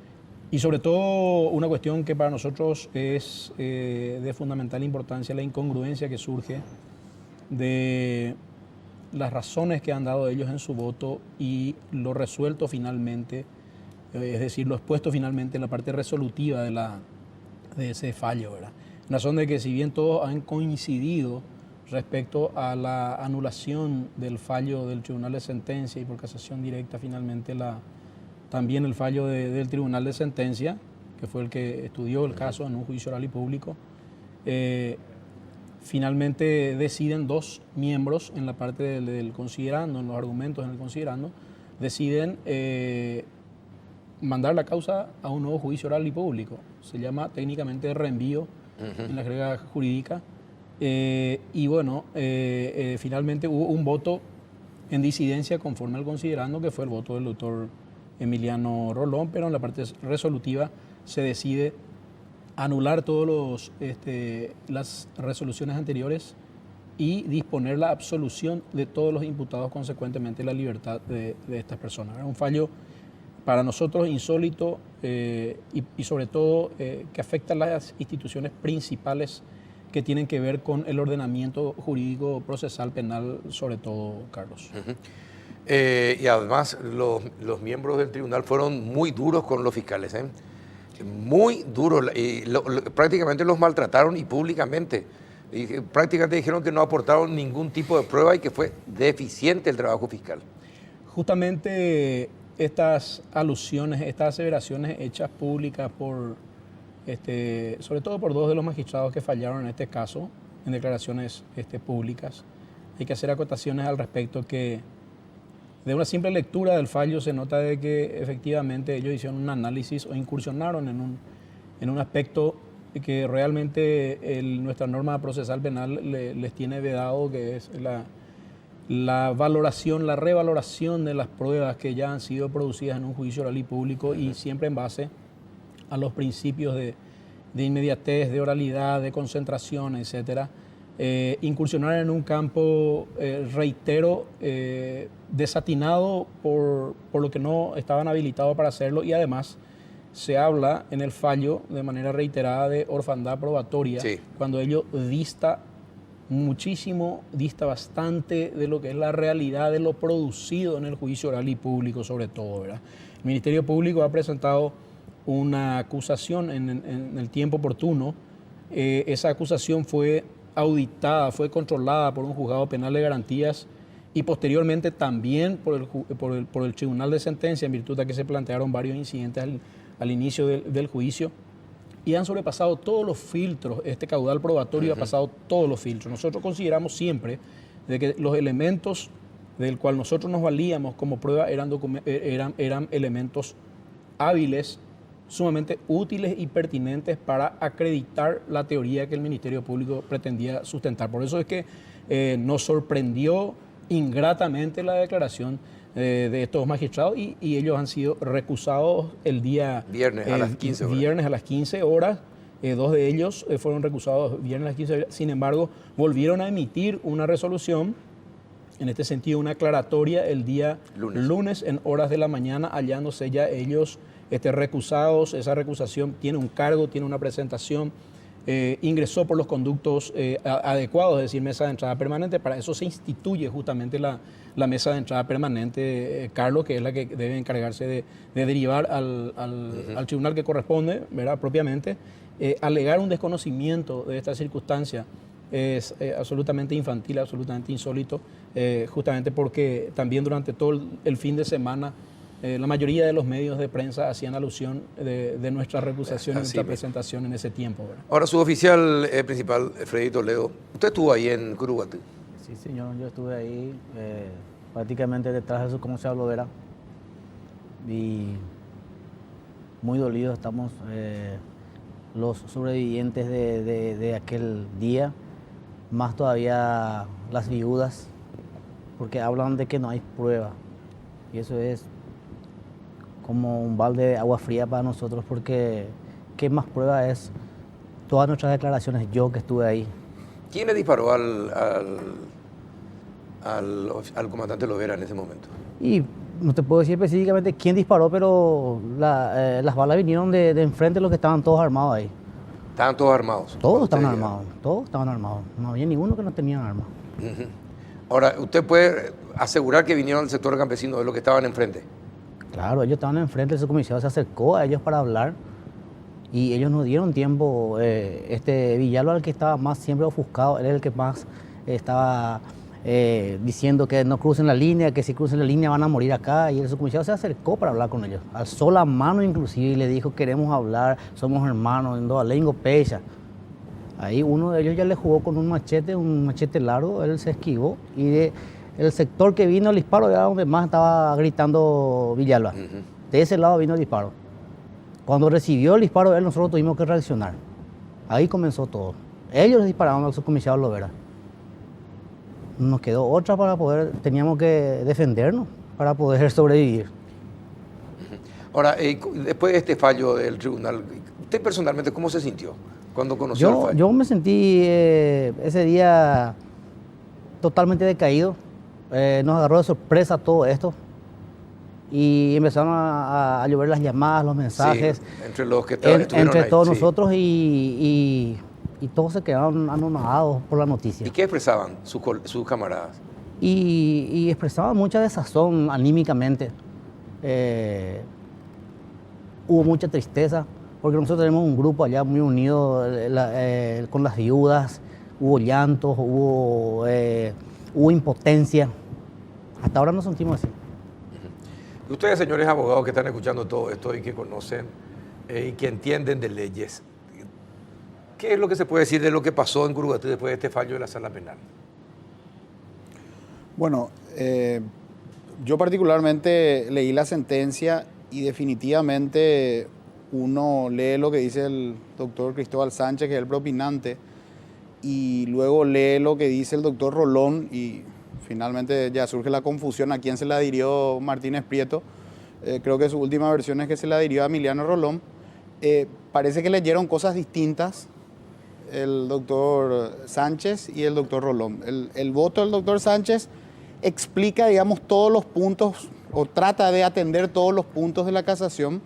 Y sobre todo una cuestión que para nosotros es de fundamental importancia, la incongruencia que surge de las razones que han dado ellos en su voto y lo resuelto finalmente, es decir, lo expuesto finalmente en la parte resolutiva de ese fallo, ¿verdad? En razón de que si bien todos han coincidido respecto a la anulación del fallo del Tribunal de Sentencia y por casación directa finalmente también el fallo del Tribunal de Sentencia, que fue el que estudió el caso en un juicio oral y público, finalmente deciden dos miembros en la parte del considerando, en los argumentos en el considerando, deciden mandar la causa a un nuevo juicio oral y público. Se llama técnicamente reenvío en la jerga jurídica. Y bueno, finalmente hubo un voto en disidencia conforme al considerando, que fue el voto del doctor Emiliano Rolón, pero en la parte resolutiva se decide anular todas las resoluciones anteriores y disponer la absolución de todos los imputados, consecuentemente la libertad de estas personas. Era un fallo para nosotros insólito y sobre todo que afecta a las instituciones principales que tienen que ver con el ordenamiento jurídico procesal penal, sobre todo, Carlos. Y además los miembros del tribunal fueron muy duros con los fiscales, muy duros, y prácticamente los maltrataron y públicamente. Y prácticamente dijeron que no aportaron ningún tipo de prueba y que fue deficiente el trabajo fiscal. Justamente estas alusiones, estas aseveraciones hechas públicas sobre todo por dos de los magistrados que fallaron en este caso, en declaraciones públicas, hay que hacer acotaciones al respecto que de una simple lectura del fallo se nota de que efectivamente ellos hicieron un análisis o incursionaron en un aspecto que realmente nuestra norma procesal penal les tiene vedado, que es la valoración, la revaloración de las pruebas que ya han sido producidas en un juicio oral y público y siempre en base a los principios de inmediatez, de oralidad, de concentración, etcétera. Incursionar en un campo, reitero, desatinado por lo que no estaban habilitados para hacerlo, y además se habla en el fallo de manera reiterada de orfandad probatoria, sí, cuando ello dista muchísimo, dista bastante de lo que es la realidad de lo producido en el juicio oral y público, sobre todo, ¿verdad? El Ministerio Público ha presentado una acusación en el tiempo oportuno. Esa acusación fue auditada, fue controlada por un juzgado penal de garantías y posteriormente también por el Tribunal de Sentencia, en virtud de que se plantearon varios incidentes al inicio del juicio, y han sobrepasado todos los filtros. Este caudal probatorio ha pasado todos los filtros. Nosotros consideramos siempre de que los elementos del cual nosotros nos valíamos como prueba eran elementos hábiles, sumamente útiles y pertinentes para acreditar la teoría que el Ministerio Público pretendía sustentar. Por eso es que nos sorprendió ingratamente la declaración de estos magistrados y ellos han sido recusados el día viernes a las 15 horas. Viernes a las 15 horas. Dos de ellos fueron recusados viernes a las 15 horas. Sin embargo, volvieron a emitir una resolución, en este sentido una aclaratoria, el día lunes en horas de la mañana, hallándose ya ellos recusados. Esa recusación tiene un cargo, tiene una presentación, ingresó por los conductos adecuados, es decir, mesa de entrada permanente. Para eso se instituye justamente la mesa de entrada permanente, Carlos, que es la que debe encargarse de derivar al tribunal que corresponde, ¿verdad?, propiamente. Alegar un desconocimiento de esta circunstancia es absolutamente infantil, absolutamente insólito, justamente porque también durante todo el fin de semana la mayoría de los medios de prensa hacían alusión de nuestra recusación y nuestra presentación en ese tiempo, ¿verdad? Ahora, su oficial principal, Freddy Toledo, usted estuvo ahí en Curuguatí. Sí, señor, yo estuve ahí prácticamente detrás de su conocido Vera y muy dolidos estamos los sobrevivientes de aquel día, más todavía las viudas, porque hablan de que no hay prueba y eso es como un balde de agua fría para nosotros, porque ¿qué más prueba es todas nuestras declaraciones? Yo que estuve ahí. ¿Quién le disparó al comandante Lovera en ese momento? Y no te puedo decir específicamente quién disparó, pero las balas vinieron de enfrente de los que estaban todos armados ahí. ¿Estaban todos armados? Todos estaban armados, todos estaban armados. No había ninguno que no tenía armas. Uh-huh. Ahora, ¿usted puede asegurar que vinieron del sector campesino, de los que estaban enfrente? Claro, ellos estaban enfrente, el subcomisario se acercó a ellos para hablar y ellos nos dieron tiempo. Villalba, el que estaba más siempre ofuscado, él era el que más estaba diciendo que no crucen la línea, que si crucen la línea van a morir acá, y el subcomisario se acercó para hablar con ellos, alzó la mano inclusive y le dijo: queremos hablar, somos hermanos, en Doalengo Pecha. Ahí uno de ellos ya le jugó con un machete largo, él se esquivó y el sector que vino el disparo era donde más estaba gritando Villalba. Uh-huh. De ese lado vino el disparo. Cuando recibió el disparo él, nosotros tuvimos que reaccionar. Ahí comenzó todo. Ellos dispararon al subcomisario Lovera. Nos quedó otra teníamos que defendernos para poder sobrevivir. Ahora, después de este fallo del tribunal, ¿usted personalmente cómo se sintió cuando conoció el fallo? Yo me sentí ese día totalmente decaído. Nos agarró de sorpresa todo esto y empezaron a llover las llamadas, los mensajes. Sí, entre los que estuvieron entre todos ahí, nosotros y todos se quedaron anonadados por la noticia. ¿Y qué expresaban sus camaradas? Y expresaban mucha desazón anímicamente. Hubo mucha tristeza, porque nosotros tenemos un grupo allá muy unido con las viudas. Hubo llantos, hubo impotencia. Hasta ahora nos sentimos así. Y ustedes, señores abogados que están escuchando todo esto y que conocen y que entienden de leyes, ¿qué es lo que se puede decir de lo que pasó en Curuguatí después de este fallo de la sala penal? Bueno, yo particularmente leí la sentencia y definitivamente uno lee lo que dice el doctor Cristóbal Sánchez, que es el propinante, y luego lee lo que dice el doctor Rolón y finalmente ya surge la confusión a quién se la adhirió Martínez Prieto. Creo que su última versión es que se la adhirió a Emiliano Rolón. Parece que leyeron cosas distintas el doctor Sánchez y el doctor Rolón. El voto del doctor Sánchez explica, digamos, todos los puntos o trata de atender todos los puntos de la casación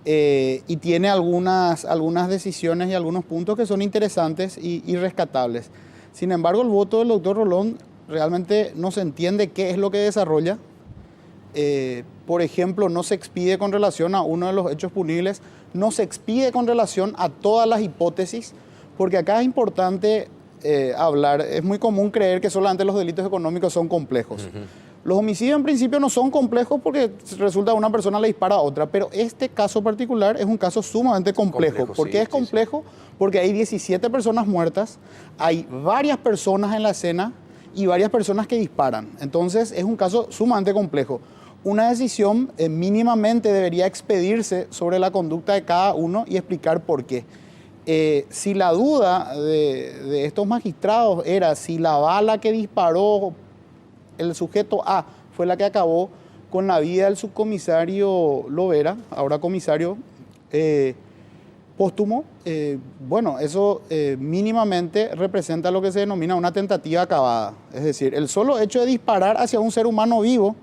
y tiene algunas decisiones y algunos puntos que son interesantes y rescatables. Sin embargo, el voto del doctor Rolón realmente no se entiende qué es lo que desarrolla. Por ejemplo, no se expide con relación a uno de los hechos punibles, no se expide con relación a todas las hipótesis, porque acá es importante hablar, es muy común creer que solamente los delitos económicos son complejos. Uh-huh. Los homicidios en principio no son complejos porque resulta que una persona le dispara a otra, pero este caso particular es un caso sumamente complejo. ¿Por qué es complejo? Porque hay 17 personas muertas, hay varias personas en la escena y varias personas que disparan. Entonces es un caso sumamente complejo. Una decisión mínimamente debería expedirse sobre la conducta de cada uno y explicar por qué. Si la duda de estos magistrados era si la bala que disparó el sujeto A fue la que acabó con la vida del subcomisario Lovera, ahora comisario póstumo, bueno, eso mínimamente representa lo que se denomina una tentativa acabada. Es decir, el solo hecho de disparar hacia un ser humano vivo,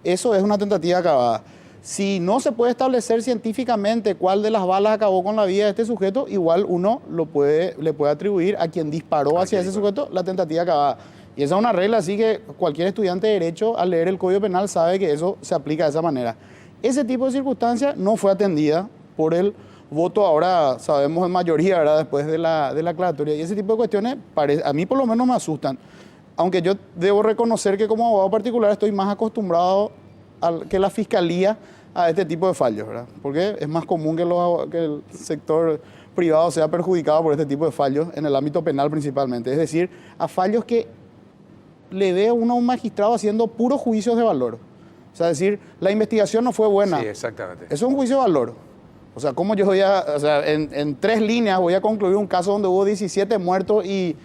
eso es una tentativa acabada. Si no se puede establecer científicamente cuál de las balas acabó con la vida de este sujeto, igual uno le puede atribuir a quien disparó hacia ese sujeto la tentativa acabada. Y esa es una regla, así que cualquier estudiante de Derecho al leer el Código Penal sabe que eso se aplica de esa manera. Ese tipo de circunstancia no fue atendida por el voto, ahora sabemos en mayoría, ¿verdad?, después de la aclaratoria. Y ese tipo de cuestiones a mí por lo menos me asustan. Aunque yo debo reconocer que como abogado particular estoy más acostumbrado que la Fiscalía a este tipo de fallos, ¿verdad? Porque es más común que el sector privado sea perjudicado por este tipo de fallos, en el ámbito penal principalmente. Es decir, a fallos que le ve uno a un magistrado haciendo puros juicios de valor. O sea, decir, la investigación no fue buena. Sí, exactamente. Eso es un juicio de valor. O sea, ¿cómo yo voy en 3 líneas voy a concluir un caso donde hubo 17 muertos y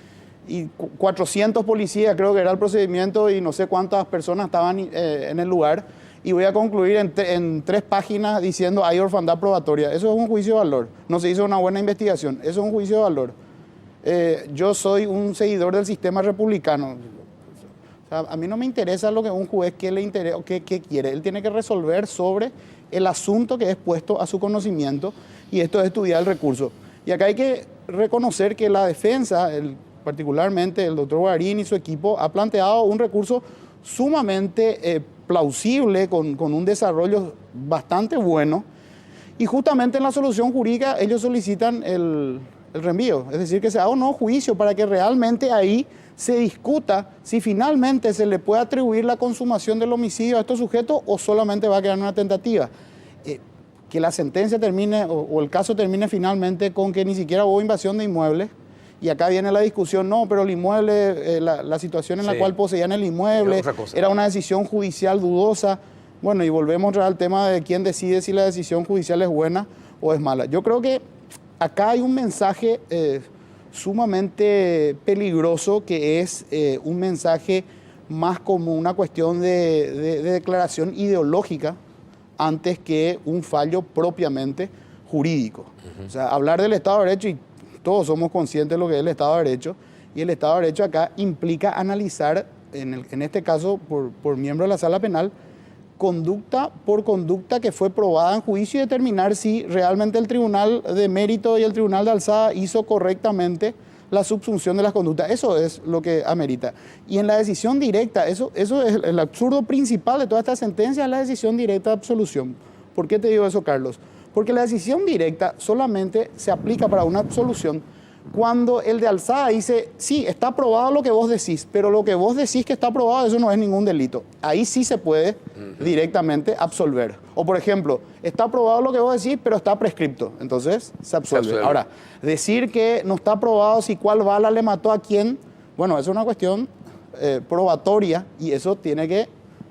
400 policías, creo que era el procedimiento, y no sé cuántas personas estaban en el lugar, y voy a concluir en 3 páginas diciendo hay orfandad probatoria. Eso es un juicio de valor. No se hizo una buena investigación. Eso es un juicio de valor. Yo soy un seguidor del sistema republicano. O sea, a mí no me interesa lo que un juez qué le interesa o qué quiere. Él tiene que resolver sobre el asunto que es puesto a su conocimiento, y esto es estudiar el recurso. Y acá hay que reconocer que la defensa, particularmente el doctor Guarín y su equipo, ha planteado un recurso sumamente plausible, con un desarrollo bastante bueno, y justamente en la solución jurídica ellos solicitan el reenvío, es decir, que se haga un nuevo juicio para que realmente ahí se discuta si finalmente se le puede atribuir la consumación del homicidio a estos sujetos o solamente va a quedar una tentativa. Que la sentencia termine o el caso termine finalmente con que ni siquiera hubo invasión de inmuebles. Y acá viene la discusión, no, pero el inmueble, la situación en la cual poseían el inmueble era una decisión judicial dudosa. Bueno, y volvemos al tema de quién decide si la decisión judicial es buena o es mala. Yo creo que acá hay un mensaje sumamente peligroso, que es un mensaje más como una cuestión de declaración ideológica antes que un fallo propiamente jurídico. O sea, hablar del Estado de Derecho, y todos somos conscientes de lo que es el Estado de Derecho, y el Estado de Derecho acá implica analizar, en este caso por miembro de la Sala Penal, conducta por conducta que fue probada en juicio, y determinar si realmente el Tribunal de Mérito y el Tribunal de Alzada hizo correctamente la subsunción de las conductas. Eso es lo que amerita. Y en la decisión directa, eso es el absurdo principal de toda esta sentencia, es la decisión directa de absolución. ¿Por qué te digo eso, Carlos? Porque la decisión directa solamente se aplica para una absolución cuando el de alzada dice, sí, está aprobado lo que vos decís, pero lo que vos decís que está aprobado, eso no es ningún delito. Ahí sí se puede directamente absolver. O, por ejemplo, está aprobado lo que vos decís, pero está prescripto. Entonces, se absuelve. Ahora, decir que no está aprobado si cuál bala le mató a quién, bueno, eso es una cuestión probatoria, y eso tiene que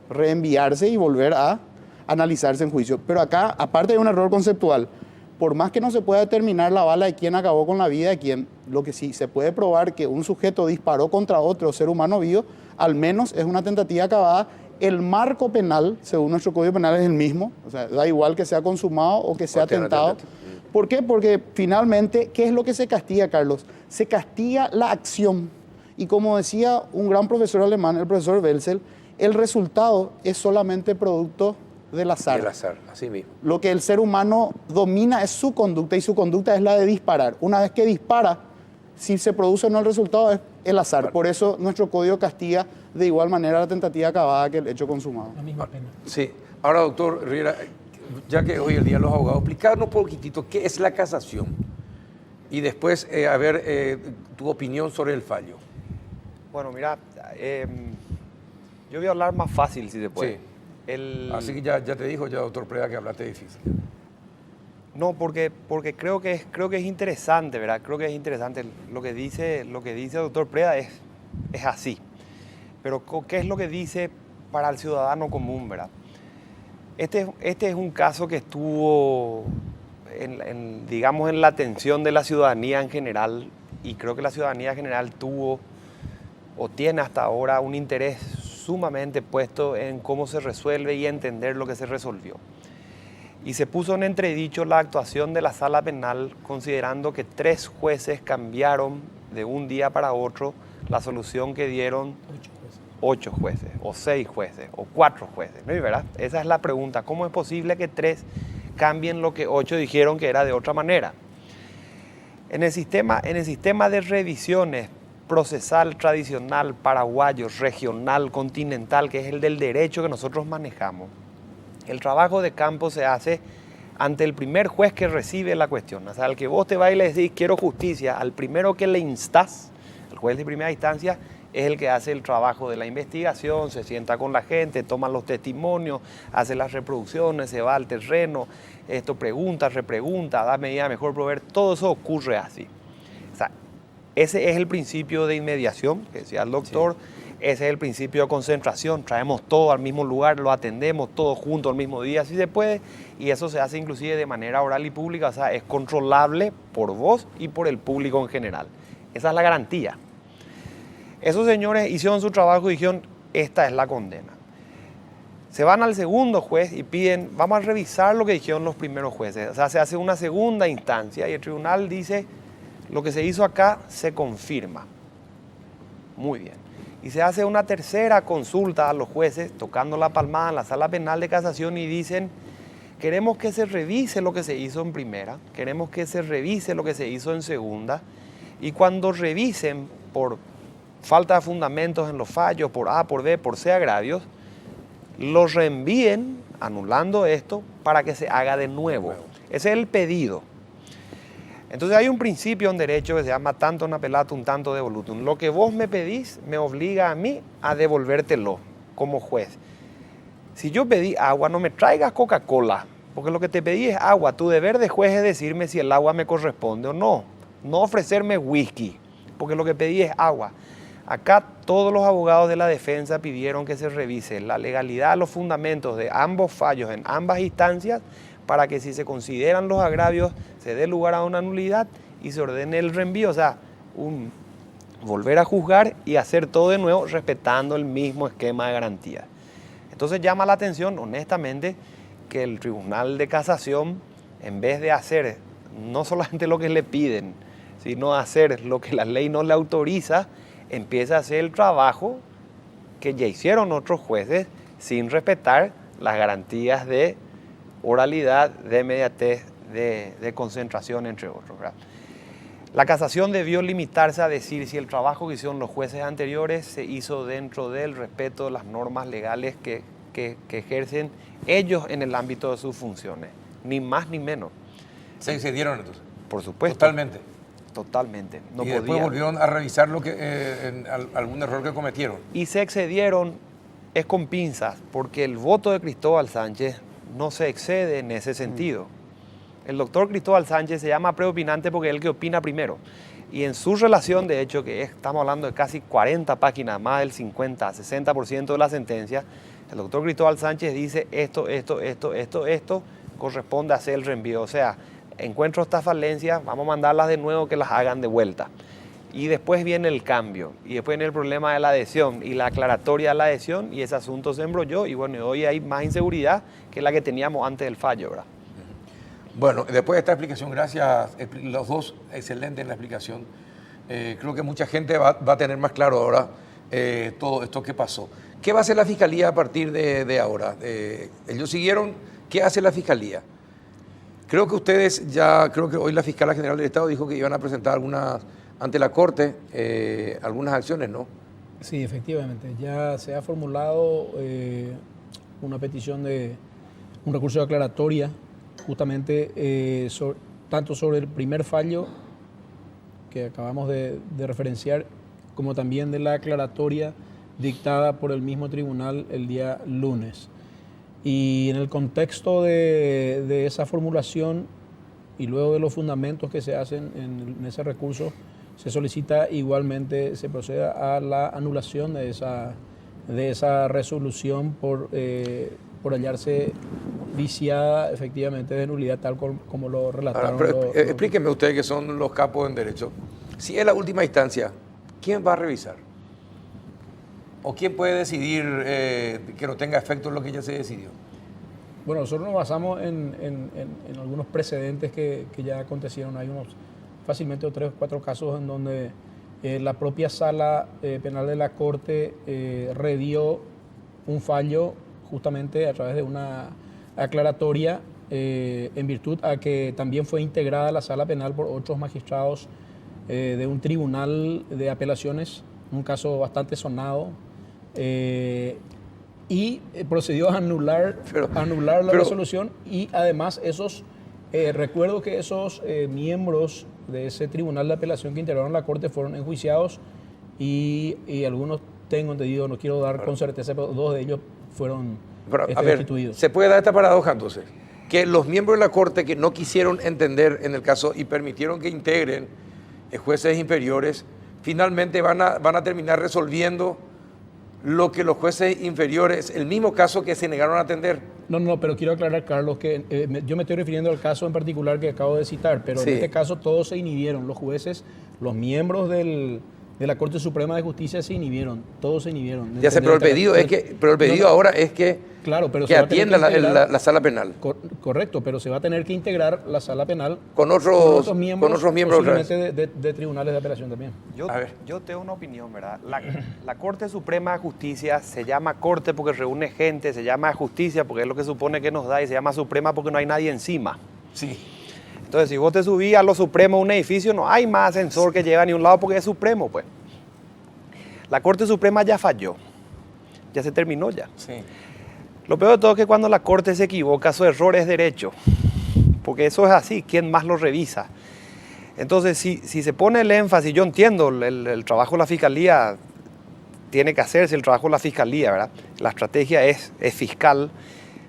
reenviarse y volver a analizarse en juicio. Pero acá, aparte de un error conceptual, por más que no se pueda determinar la bala de quién acabó con la vida de quién, lo que sí se puede probar que un sujeto disparó contra otro ser humano vivo, al menos es una tentativa acabada. El marco penal, según nuestro Código Penal, es el mismo. O sea, da igual que sea consumado o que sea atentado. ¿Por qué? Porque finalmente, ¿qué es lo que se castiga, Carlos? Se castiga la acción. Y como decía un gran profesor alemán, el profesor Welzel, el resultado es solamente producto del azar. Del azar, así mismo. Lo que el ser humano domina es su conducta, y su conducta es la de disparar. Una vez que dispara, si se produce o no el resultado, es el azar. Claro. Por eso nuestro código castiga de igual manera la tentativa acabada que el hecho consumado. La misma pena. Sí. Ahora, doctor Riera, ya que hoy el día de los abogados, explicarnos un poquitito qué es la casación y después, a ver, tu opinión sobre el fallo. Bueno, mira, yo voy a hablar más fácil, si se puede. Sí. Así que ya te dijo doctor Preda, que hablaste difícil. No, porque creo que es interesante, ¿verdad? Creo que es interesante lo que dice el doctor Preda, es así. Pero ¿qué es lo que dice para el ciudadano común, verdad? Este es un caso que estuvo digamos, en la atención de la ciudadanía en general, y creo que la ciudadanía en general tuvo o tiene hasta ahora un interés sumamente puesto en cómo se resuelve y entender lo que se resolvió. Y se puso en entredicho la actuación de la Sala Penal, considerando que 3 jueces cambiaron de un día para otro la solución que dieron 8 jueces, o 6 jueces, o 4 jueces, ¿no? ¿Verdad? Esa es la pregunta. ¿Cómo es posible que 3 cambien lo que 8 dijeron que era de otra manera? En el sistema de revisiones procesal tradicional, paraguayo, regional, continental, que es el del derecho que nosotros manejamos, el trabajo de campo se hace ante el primer juez que recibe la cuestión. O sea, al que vos te vas y le decís quiero justicia, al primero que le instás, el juez de primera instancia, es el que hace el trabajo de la investigación, se sienta con la gente, toma los testimonios, hace las reproducciones, se va al terreno, pregunta, repregunta, da medida mejor proveer, todo eso ocurre así. O sea, ese es el principio de inmediación, que decía el doctor, sí. Ese es el principio de concentración, traemos todo al mismo lugar, lo atendemos todos juntos al mismo día, si se puede, y eso se hace inclusive de manera oral y pública, o sea, es controlable por vos y por el público en general. Esa es la garantía. Esos señores hicieron su trabajo y dijeron, esta es la condena. Se van al segundo juez y piden, vamos a revisar lo que dijeron los primeros jueces. O sea, se hace una segunda instancia y el tribunal dice, lo que se hizo acá se confirma. Muy bien. Y se hace una tercera consulta a los jueces, tocando la palmada en la sala penal de casación y dicen, queremos que se revise lo que se hizo en primera, queremos que se revise lo que se hizo en segunda, y cuando revisen por falta de fundamentos en los fallos, por A, por B, por C agravios, los reenvíen, anulando esto, para que se haga de nuevo. Ese es el pedido. Entonces hay un principio en derecho que se llama tanto una pelatum, tanto devolutum. Lo que vos me pedís me obliga a mí a devolvértelo como juez. Si yo pedí agua, no me traigas Coca-Cola, porque lo que te pedí es agua. Tu deber de juez es decirme si el agua me corresponde o no. No ofrecerme whisky, porque lo que pedí es agua. Acá todos los abogados de la defensa pidieron que se revise la legalidad, los fundamentos de ambos fallos en ambas instancias, para que si se consideran los agravios se dé lugar a una nulidad y se ordene el reenvío, o sea, volver a juzgar y hacer todo de nuevo respetando el mismo esquema de garantía. Entonces llama la atención, honestamente, que el Tribunal de Casación, en vez de hacer no solamente lo que le piden, sino hacer lo que la ley no le autoriza, empieza a hacer el trabajo que ya hicieron otros jueces sin respetar las garantías de oralidad, de inmediatez, de concentración, entre otros, ¿verdad? La casación debió limitarse a decir si el trabajo que hicieron los jueces anteriores se hizo dentro del respeto de las normas legales que ejercen ellos en el ámbito de sus funciones, ni más ni menos. ¿Se excedieron entonces? Por supuesto. Totalmente. Totalmente. No y después volvieron a revisar algún error que cometieron. Y se excedieron, es con pinzas, porque el voto de Cristóbal Sánchez no se excede en ese sentido. El doctor Cristóbal Sánchez se llama preopinante porque es el que opina primero. Y en su relación, de hecho, estamos hablando de casi 40 páginas, más del 50, 60% de la sentencia, el doctor Cristóbal Sánchez dice esto, corresponde a hacer el reenvío. O sea, encuentro estas falencias, vamos a mandarlas de nuevo que las hagan de vuelta. Y después viene el cambio, y después viene el problema de la adhesión y la aclaratoria de la adhesión, y ese asunto se embrolló, y bueno, hoy hay más inseguridad que la que teníamos antes del fallo, ¿verdad? Bueno, después de esta explicación, gracias, los dos excelentes en la explicación. Creo que mucha gente va a tener más claro ahora todo esto que pasó. ¿Qué va a hacer la Fiscalía a partir de ahora? Ellos siguieron, ¿qué hace la Fiscalía? Creo que creo que hoy la Fiscala General del Estado dijo que iban a presentar ante la Corte algunas acciones, ¿no? Sí, efectivamente. Ya se ha formulado una petición de un recurso de aclaratoria, justamente tanto sobre el primer fallo que acabamos de referenciar, como también de la aclaratoria dictada por el mismo tribunal el día lunes. Y en el contexto de esa formulación y luego de los fundamentos que se hacen en ese recurso, se solicita igualmente, se proceda a la anulación de esa resolución por hallarse viciada efectivamente de nulidad, tal como lo relataron. Explíquenme ustedes que son los capos en derecho. Si es la última instancia, ¿quién va a revisar? ¿O quién puede decidir que no tenga efecto lo que ya se decidió? Bueno, nosotros nos basamos en algunos precedentes que ya acontecieron. Hay fácilmente 3 o 4 casos en donde la propia sala penal de la Corte revió un fallo justamente a través de una aclaratoria en virtud a que también fue integrada la sala penal por otros magistrados de un tribunal de apelaciones, un caso bastante sonado, y procedió a anular la resolución, y además recuerdo que esos miembros de ese tribunal de apelación que integraron la Corte fueron enjuiciados y algunos, tengo entendido, no quiero dar con certeza, pero 2 de ellos fueron destituidos. ¿Se puede dar esta paradoja entonces? Que los miembros de la Corte que no quisieron entender en el caso y permitieron que integren jueces inferiores, finalmente van a terminar resolviendo lo que los jueces inferiores, el mismo caso que se negaron a atender. No, pero quiero aclarar, Carlos, que yo me estoy refiriendo al caso en particular que acabo de citar, pero sí, en este caso todos se inhibieron, los jueces, los miembros de de la Corte Suprema de Justicia se inhibieron, todos se inhibieron. Ya sé, pero el pedido es que, ahora es que, claro, pero que atienda la sala penal. Correcto, pero se va a tener que integrar la sala penal con otros miembros posiblemente de tribunales de apelación también. Yo tengo una opinión, ¿verdad? La Corte Suprema de Justicia se llama Corte porque reúne gente, se llama Justicia porque es lo que supone que nos da, y se llama Suprema porque no hay nadie encima. Sí. Entonces, si vos te subís a lo supremo de un edificio, no hay más ascensor que lleva a ni un lado porque es supremo, pues. La Corte Suprema ya falló. Ya se terminó ya. Sí. Lo peor de todo es que cuando la Corte se equivoca, su error es derecho. Porque eso es así, ¿quién más lo revisa? Entonces, si se pone el énfasis, yo entiendo, el trabajo de la Fiscalía tiene que hacerse, el trabajo de la Fiscalía, ¿verdad? La estrategia es fiscal,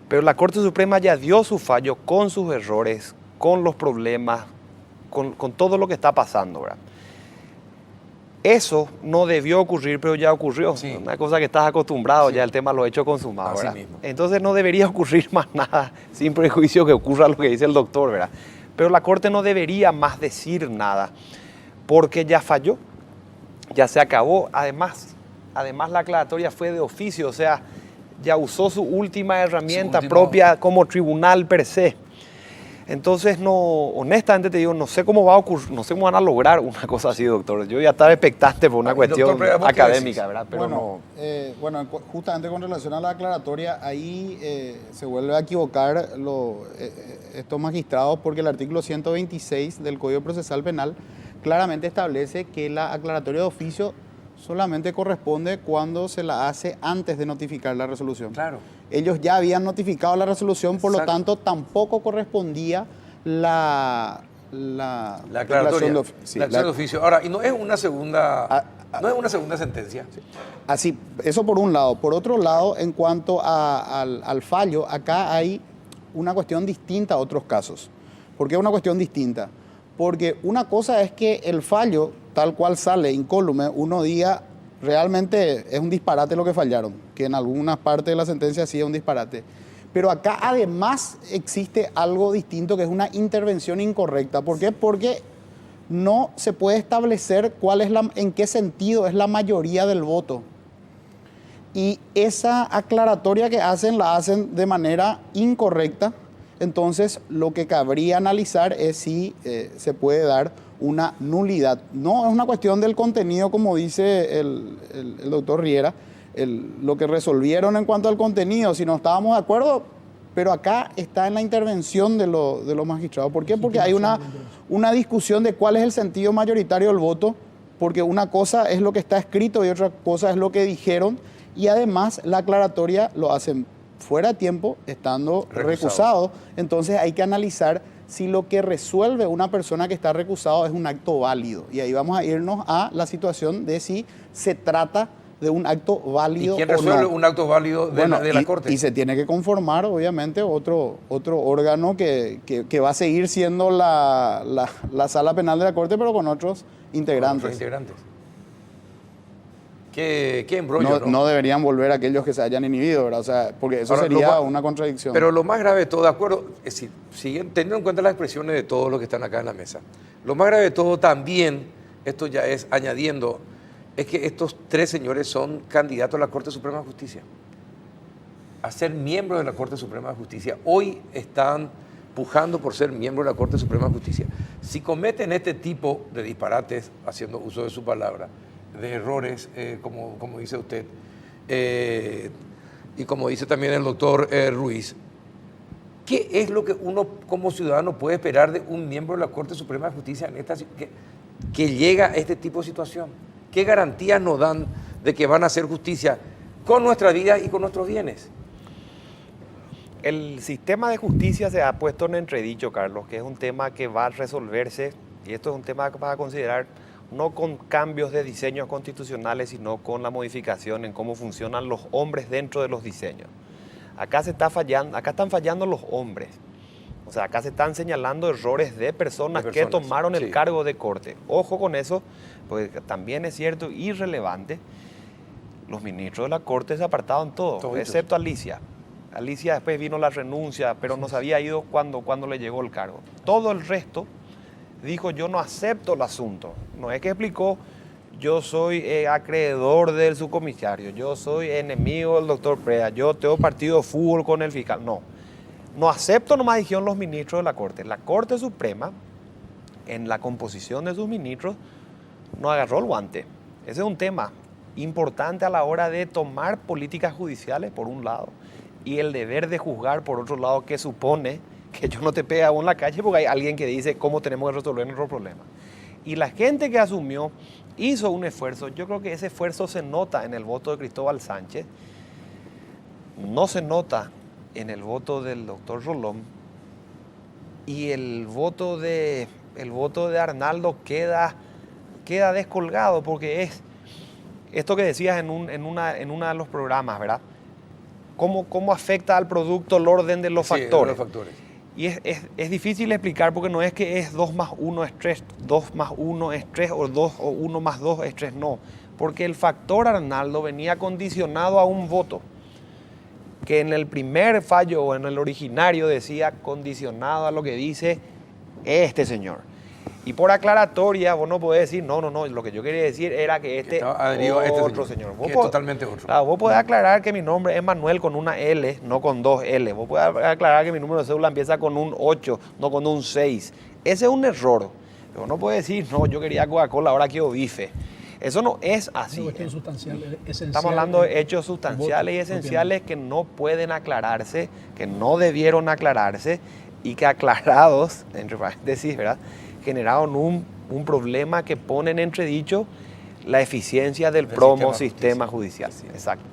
pero la Corte Suprema ya dio su fallo con sus errores, con los problemas, con todo lo que está pasando, ¿verdad? Eso no debió ocurrir, pero ya ocurrió. Sí. Una cosa que estás acostumbrado, sí. Ya el tema lo he hecho consumado, ¿verdad? Mismo. Entonces no debería ocurrir más nada, sin prejuicio que ocurra lo que dice el doctor, ¿verdad? Pero la Corte no debería más decir nada, porque ya falló, ya se acabó. Además la aclaratoria fue de oficio, o sea, ya usó su última herramienta propia como tribunal per se. Entonces, honestamente te digo, no sé cómo va a ocurrir, no sé cómo van a lograr una cosa así, doctor. Yo ya estaba expectante por una cuestión académica, ¿verdad? Pero bueno, justamente con relación a la aclaratoria, ahí se vuelve a equivocar estos magistrados, porque el artículo 126 del Código Procesal Penal claramente establece que la aclaratoria de oficio solamente corresponde cuando se la hace antes de notificar la resolución. Claro. Ellos ya habían notificado la resolución, por lo tanto, tampoco correspondía la aclaratoria de oficio. Ahora, y no es una segunda, sentencia. Sí. Así, eso por un lado. Por otro lado, en cuanto al fallo, acá hay una cuestión distinta a otros casos. ¿Por qué una cuestión distinta? Porque una cosa es que el fallo, tal cual sale incólume, uno diga, realmente es un disparate lo que fallaron, que en algunas partes de la sentencia sí es un disparate. Pero acá además existe algo distinto, que es una intervención incorrecta. ¿Por qué? Porque no se puede establecer en qué sentido es la mayoría del voto. Y esa aclaratoria que hacen, la hacen de manera incorrecta. Entonces, lo que cabría analizar es si se puede dar una nulidad. No es una cuestión del contenido, como dice el doctor Riera, lo que resolvieron en cuanto al contenido, si no estábamos de acuerdo, pero acá está en la intervención de los magistrados. ¿Por qué? Porque hay una discusión de cuál es el sentido mayoritario del voto, porque una cosa es lo que está escrito y otra cosa es lo que dijeron, y además la aclaratoria lo hacen fuera de tiempo, estando recusado. Entonces hay que analizar si lo que resuelve una persona que está recusado es un acto válido. Y ahí vamos a irnos a la situación de si se trata de un acto válido o no. ¿Y quién resuelve un acto válido de la Corte? Y se tiene que conformar, obviamente, otro órgano que va a seguir siendo la sala penal de la Corte, pero con otros integrantes. ¿Qué embrollo, no deberían volver aquellos que se hayan inhibido, ¿verdad? O sea, porque eso sería una contradicción. Pero lo más grave de todo, de acuerdo, es decir, teniendo en cuenta las expresiones de todos los que están acá en la mesa, lo más grave de todo también, esto ya es añadiendo, es que estos tres señores son candidatos a la Corte Suprema de Justicia, a ser miembros de la Corte Suprema de Justicia. Hoy están pujando por ser miembros de la Corte Suprema de Justicia. Si cometen este tipo de disparates, haciendo uso de su palabra, de errores, como dice usted, y como dice también el doctor Ruiz, ¿qué es lo que uno como ciudadano puede esperar de un miembro de la Corte Suprema de Justicia en que llega a este tipo de situación? ¿Qué garantías nos dan de que van a hacer justicia con nuestra vida y con nuestros bienes? El sistema de justicia se ha puesto en entredicho, Carlos, que es un tema que va a resolverse, y esto es un tema que vas a considerar no con cambios de diseños constitucionales, sino con la modificación en cómo funcionan los hombres dentro de los diseños. Acá están fallando los hombres. O sea, acá se están señalando errores de personas que tomaron el cargo de corte. Ojo con eso, porque también es cierto, irrelevante, los ministros de la Corte se apartaron todos, excepto Alicia. Alicia después vino la renuncia, pero no se había ido cuando le llegó el cargo. Todo el resto dijo, yo no acepto el asunto. No es que explicó, yo soy acreedor del subcomisario, yo soy enemigo del doctor Preda, yo tengo partido de fútbol con el fiscal. No acepto, nomás dijeron los ministros de la Corte. La Corte Suprema, en la composición de sus ministros, no agarró el guante. Ese es un tema importante a la hora de tomar políticas judiciales, por un lado, y el deber de juzgar, por otro lado, que supone que yo no te pegue a vos en la calle porque hay alguien que dice cómo tenemos que resolver nuestro problema. Y la gente que asumió hizo un esfuerzo. Yo creo que ese esfuerzo se nota en el voto de Cristóbal Sánchez, no se nota en el voto del doctor Rolón, y el voto de Arnaldo queda descolgado, porque es esto que decías en uno de los programas, ¿verdad? ¿Cómo afecta al producto el orden de los factores? De los factores. Y es difícil explicar, porque no es que es 2 más 1 es 3, 2 más 1 es 3, o 1 más 2 es 3, no. Porque el factor Arnaldo venía condicionado a un voto, que en el primer fallo o en el originario decía condicionado a lo que dice este señor. Y por aclaratoria, vos no podés decir, no, lo que yo quería decir era que otro señor. Que es totalmente otro. Claro, vos podés aclarar que mi nombre es Manuel con una L, no con 2 L. Vos podés aclarar que mi número de cédula empieza con un 8, no con un 6. Ese es un error. Pero no puedes decir, no, yo quería Coca-Cola, ahora quiero bife. Eso no es así. Estamos hablando de hechos sustanciales y esenciales que no pueden aclararse, que no debieron aclararse, y que aclarados, entre paréntesis, ¿verdad?, generaron un problema que pone en entredicho la eficiencia del sistema judicial. Exacto.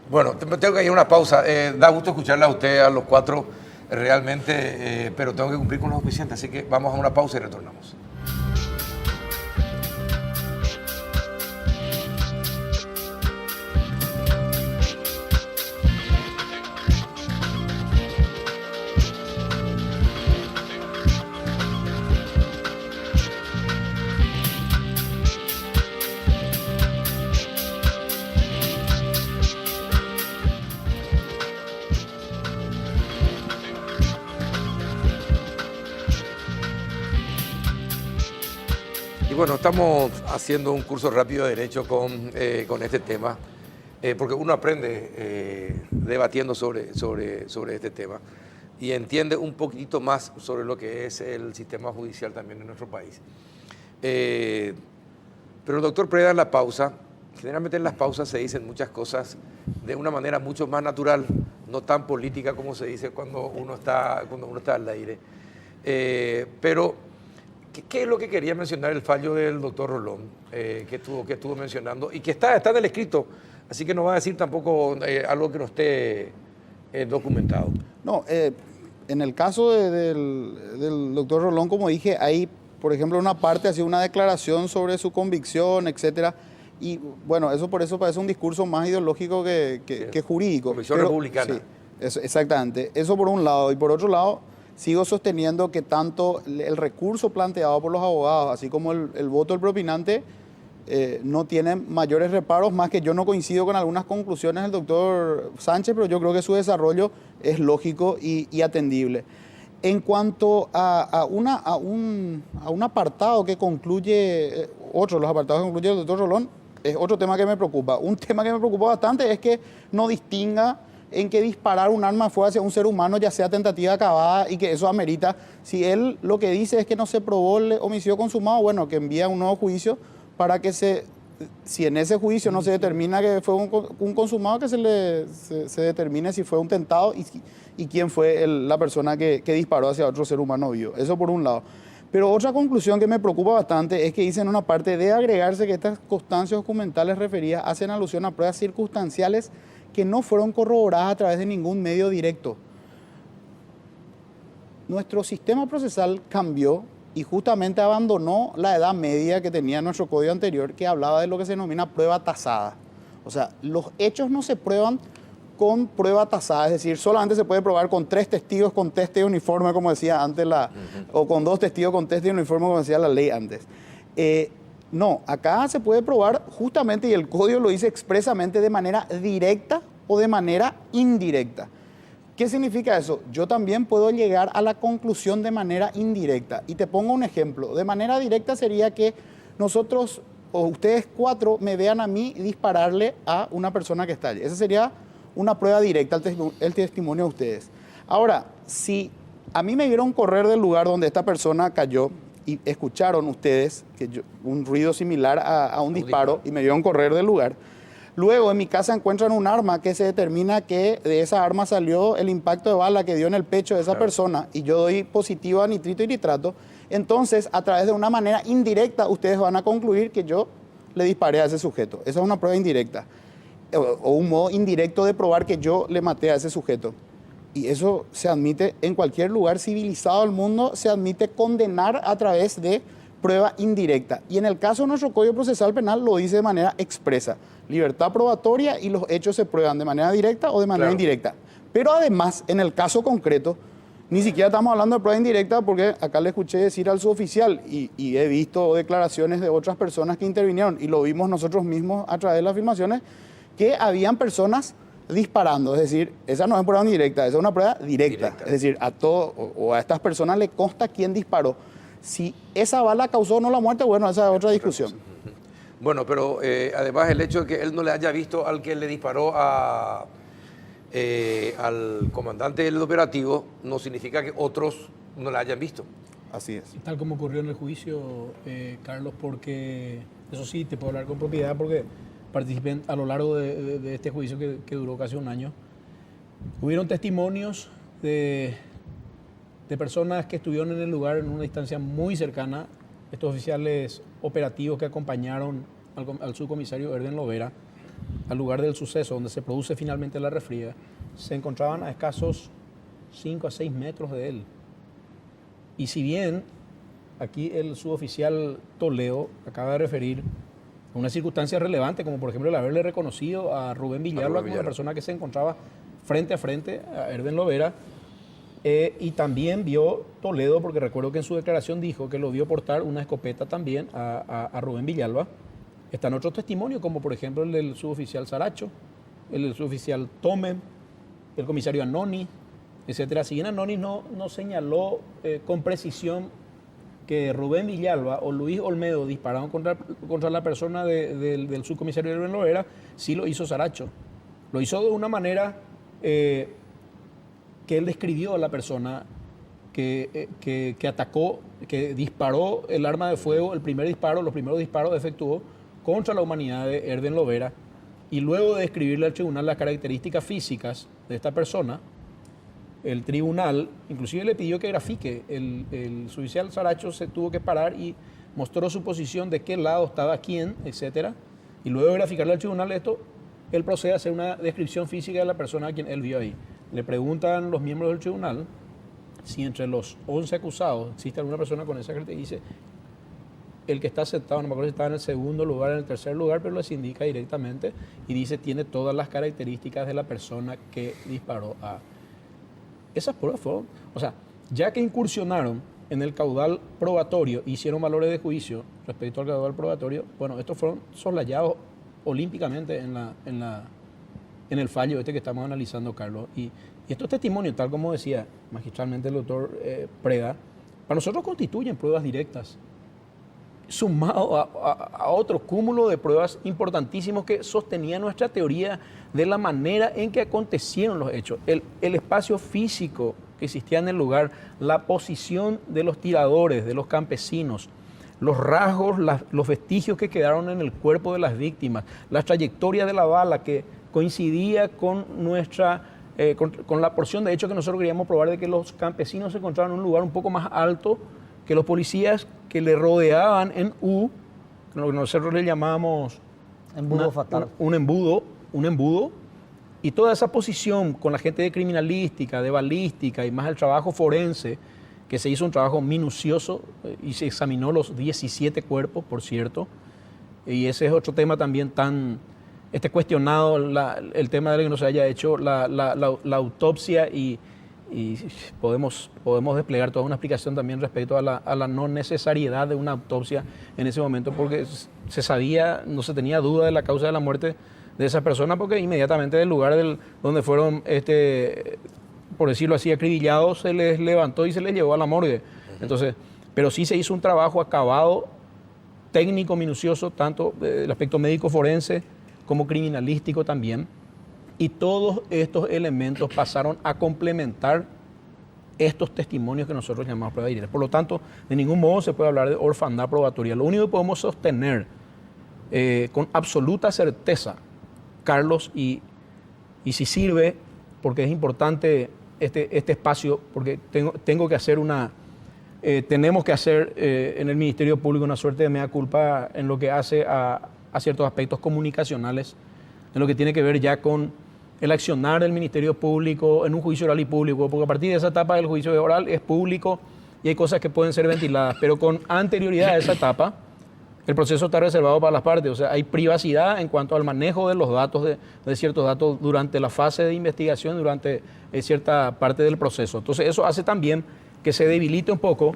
Bueno, tengo que ir a una pausa. Da gusto escucharla a usted, a los cuatro, realmente, pero tengo que cumplir con los oficiantes, así que vamos a una pausa y retornamos. Y bueno, estamos haciendo un curso rápido de Derecho con este tema, porque uno aprende debatiendo sobre este tema y entiende un poquitito más sobre lo que es el sistema judicial también en nuestro país. Pero el doctor Preda, en la pausa, generalmente en las pausas se dicen muchas cosas de una manera mucho más natural, no tan política como se dice cuando uno está al aire. Pero ¿qué es lo que quería mencionar el fallo del doctor Rolón, que estuvo mencionando y que está en el escrito, así que no va a decir tampoco algo que no esté documentado? No, en el caso del doctor Rolón, como dije, hay, por ejemplo, una parte hacía una declaración sobre su convicción, etcétera, y bueno, eso parece un discurso más ideológico que jurídico. Convicción republicana. Sí, exactamente. Eso por un lado, y por otro lado, sigo sosteniendo que tanto el recurso planteado por los abogados, así como el voto del propinante, no tienen mayores reparos, más que yo no coincido con algunas conclusiones del doctor Sánchez, pero yo creo que su desarrollo es lógico y atendible. En cuanto a un apartado que concluye, los apartados que concluye el doctor Rolón, es otro tema que me preocupa. Un tema que me preocupa bastante es que no distinga en que disparar un arma de fuego hacia un ser humano ya sea tentativa acabada y que eso amerita. Si él lo que dice es que no se probó el homicidio consumado, bueno, que envía un nuevo juicio para que si en ese juicio no se determina que fue un consumado, que se determine si fue un tentado y quién fue la persona que disparó hacia otro ser humano vivo. Eso por un lado. Pero otra conclusión que me preocupa bastante es que dice en una parte de agregarse que estas constancias documentales referidas hacen alusión a pruebas circunstanciales que no fueron corroboradas a través de ningún medio directo. Nuestro sistema procesal cambió y justamente abandonó la edad media que tenía nuestro código anterior, que hablaba de lo que se denomina prueba tasada. O sea, los hechos no se prueban con prueba tasada, es decir, solamente se puede probar con 3 testigos con teste de uniforme, como decía antes o con 2 testigos con teste de uniforme, como decía la ley antes. No, acá se puede probar justamente, y el código lo dice expresamente, de manera directa o de manera indirecta. ¿Qué significa eso? Yo también puedo llegar a la conclusión de manera indirecta. Y te pongo un ejemplo. De manera directa sería que nosotros o ustedes 4 me vean a mí dispararle a una persona que está allí. Esa sería una prueba directa, el testimonio de ustedes. Ahora, si a mí me vieron correr del lugar donde esta persona cayó y escucharon ustedes un ruido similar a un disparo y me vieron correr del lugar, luego en mi casa encuentran un arma que se determina que de esa arma salió el impacto de bala que dio en el pecho de esa persona y yo doy positivo a nitrito y nitrato, entonces a través de una manera indirecta ustedes van a concluir que yo le disparé a ese sujeto. Esa es una prueba indirecta o un modo indirecto de probar que yo le maté a ese sujeto. Y eso se admite en cualquier lugar civilizado del mundo, se admite condenar a través de prueba indirecta. Y en el caso de nuestro Código Procesal Penal lo dice de manera expresa. Libertad probatoria y los hechos se prueban de manera directa o de manera indirecta. Pero además, en el caso concreto, ni siquiera estamos hablando de prueba indirecta porque acá le escuché decir al suboficial y he visto declaraciones de otras personas que intervinieron y lo vimos nosotros mismos a través de las afirmaciones, que habían personas disparando, es decir, esa no es prueba indirecta, esa es una prueba directa. Es decir, a todo o a estas personas le consta quién disparó. Si esa bala causó o no la muerte, bueno, esa es otra discusión. Bueno, pero además el hecho de que él no le haya visto al que le disparó al comandante del operativo no significa que otros no la hayan visto. Así es. Tal como ocurrió en el juicio, Carlos, porque eso sí, te puedo hablar con propiedad porque participé a lo largo de este juicio que duró casi un año. Hubieron testimonios de personas que estuvieron en el lugar en una distancia muy cercana, estos oficiales operativos que acompañaron al subcomisario Erden Lovera al lugar del suceso donde se produce finalmente la refriega, se encontraban a escasos 5 a 6 metros de él. Y si bien aquí el suboficial Toledo acaba de referir una circunstancia relevante, como por ejemplo el haberle reconocido a Rubén Villalba como la persona que se encontraba frente a frente a Erden Lovera, y también vio Toledo, porque recuerdo que en su declaración dijo que lo vio portar una escopeta también a Rubén Villalba. Están otros testimonios, como por ejemplo el del suboficial Saracho, el del suboficial Tome, el comisario Anoni, etcétera. Si bien Anoni no señaló con precisión que Rubén Villalba o Luis Olmedo dispararon contra la persona del subcomisario Erden Lovera, sí lo hizo Saracho. Lo hizo de una manera que él describió a la persona que atacó, que disparó el arma de fuego, los primeros disparos efectuó contra la humanidad de Erden Lovera, y luego de describirle al tribunal las características físicas de esta persona, el tribunal inclusive le pidió que grafique. El suboficial Saracho se tuvo que parar y mostró su posición de qué lado estaba quién, etcétera, y luego de graficarle al tribunal esto, él procede a hacer una descripción física de la persona a quien él vio ahí. Le preguntan los miembros del tribunal si entre los 11 acusados existe alguna persona con esa característica. Dice, el que está sentado, no me acuerdo si estaba en el segundo lugar, en el tercer lugar, pero les indica directamente y dice, tiene todas las características de la persona que disparó a... Esas pruebas fueron, o sea, ya que incursionaron en el caudal probatorio, hicieron valores de juicio respecto al caudal probatorio, bueno, estos fueron soslayados olímpicamente en el fallo que estamos analizando, Carlos. Y estos testimonios, tal como decía magistralmente el doctor Preda, para nosotros constituyen pruebas directas, sumado a otro cúmulo de pruebas importantísimos que sostenían nuestra teoría de la manera en que acontecieron los hechos. El espacio físico que existía en el lugar, la posición de los tiradores, de los campesinos, los rasgos, los vestigios que quedaron en el cuerpo de las víctimas, la trayectoria de la bala que coincidía con con la porción de hecho que nosotros queríamos probar de que los campesinos se encontraban en un lugar un poco más alto que los policías que le rodeaban en U, lo que nosotros le llamamos embudo fatal. Un embudo, y toda esa posición con la gente de criminalística, de balística y más el trabajo forense, que se hizo un trabajo minucioso y se examinó los 17 cuerpos, por cierto, y ese es otro tema también tan cuestionado, el tema de que no se haya hecho la autopsia y podemos desplegar toda una explicación también respecto a la no necesariedad de una autopsia en ese momento, porque se sabía, no se tenía duda de la causa de la muerte de esa persona, porque inmediatamente del lugar donde fueron, por decirlo así, acribillados, se les levantó y se les llevó a la morgue. Entonces, pero sí se hizo un trabajo acabado técnico minucioso, tanto el aspecto médico forense como criminalístico también, y todos estos elementos pasaron a complementar estos testimonios que nosotros llamamos pruebas directas. Por lo tanto, de ningún modo se puede hablar de orfandad probatoria. Lo único que podemos sostener con absoluta certeza, Carlos, y si sirve, porque es importante este espacio, porque tengo que hacer tenemos que hacer en el Ministerio Público una suerte de mea culpa en lo que hace a ciertos aspectos comunicacionales, en lo que tiene que ver ya con el accionar del Ministerio Público en un juicio oral y público, porque a partir de esa etapa del juicio oral es público y hay cosas que pueden ser ventiladas, pero con anterioridad a esa etapa, el proceso está reservado para las partes, o sea, hay privacidad en cuanto al manejo de los datos, de ciertos datos durante la fase de investigación, durante cierta parte del proceso. Entonces eso hace también que se debilite un poco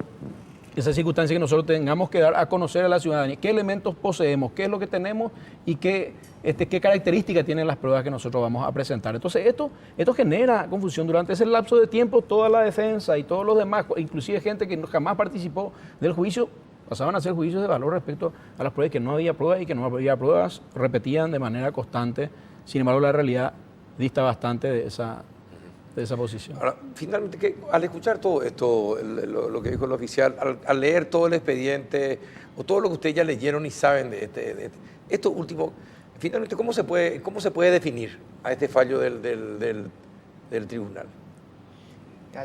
esa circunstancia, que nosotros tengamos que dar a conocer a la ciudadanía qué elementos poseemos, qué es lo que tenemos y qué características tienen las pruebas que nosotros vamos a presentar. Entonces esto genera confusión. Durante ese lapso de tiempo, toda la defensa y todos los demás, inclusive gente que jamás participó del juicio, pasaban a hacer juicios de valor respecto a las pruebas, que no había pruebas y que no había pruebas, repetían de manera constante. Sin embargo, la realidad dista bastante de esa posición. Ahora, finalmente, al escuchar todo esto, lo que dijo el oficial, al leer todo el expediente, o todo lo que ustedes ya leyeron y saben de esto último, finalmente, ¿cómo se puede definir a este fallo del tribunal?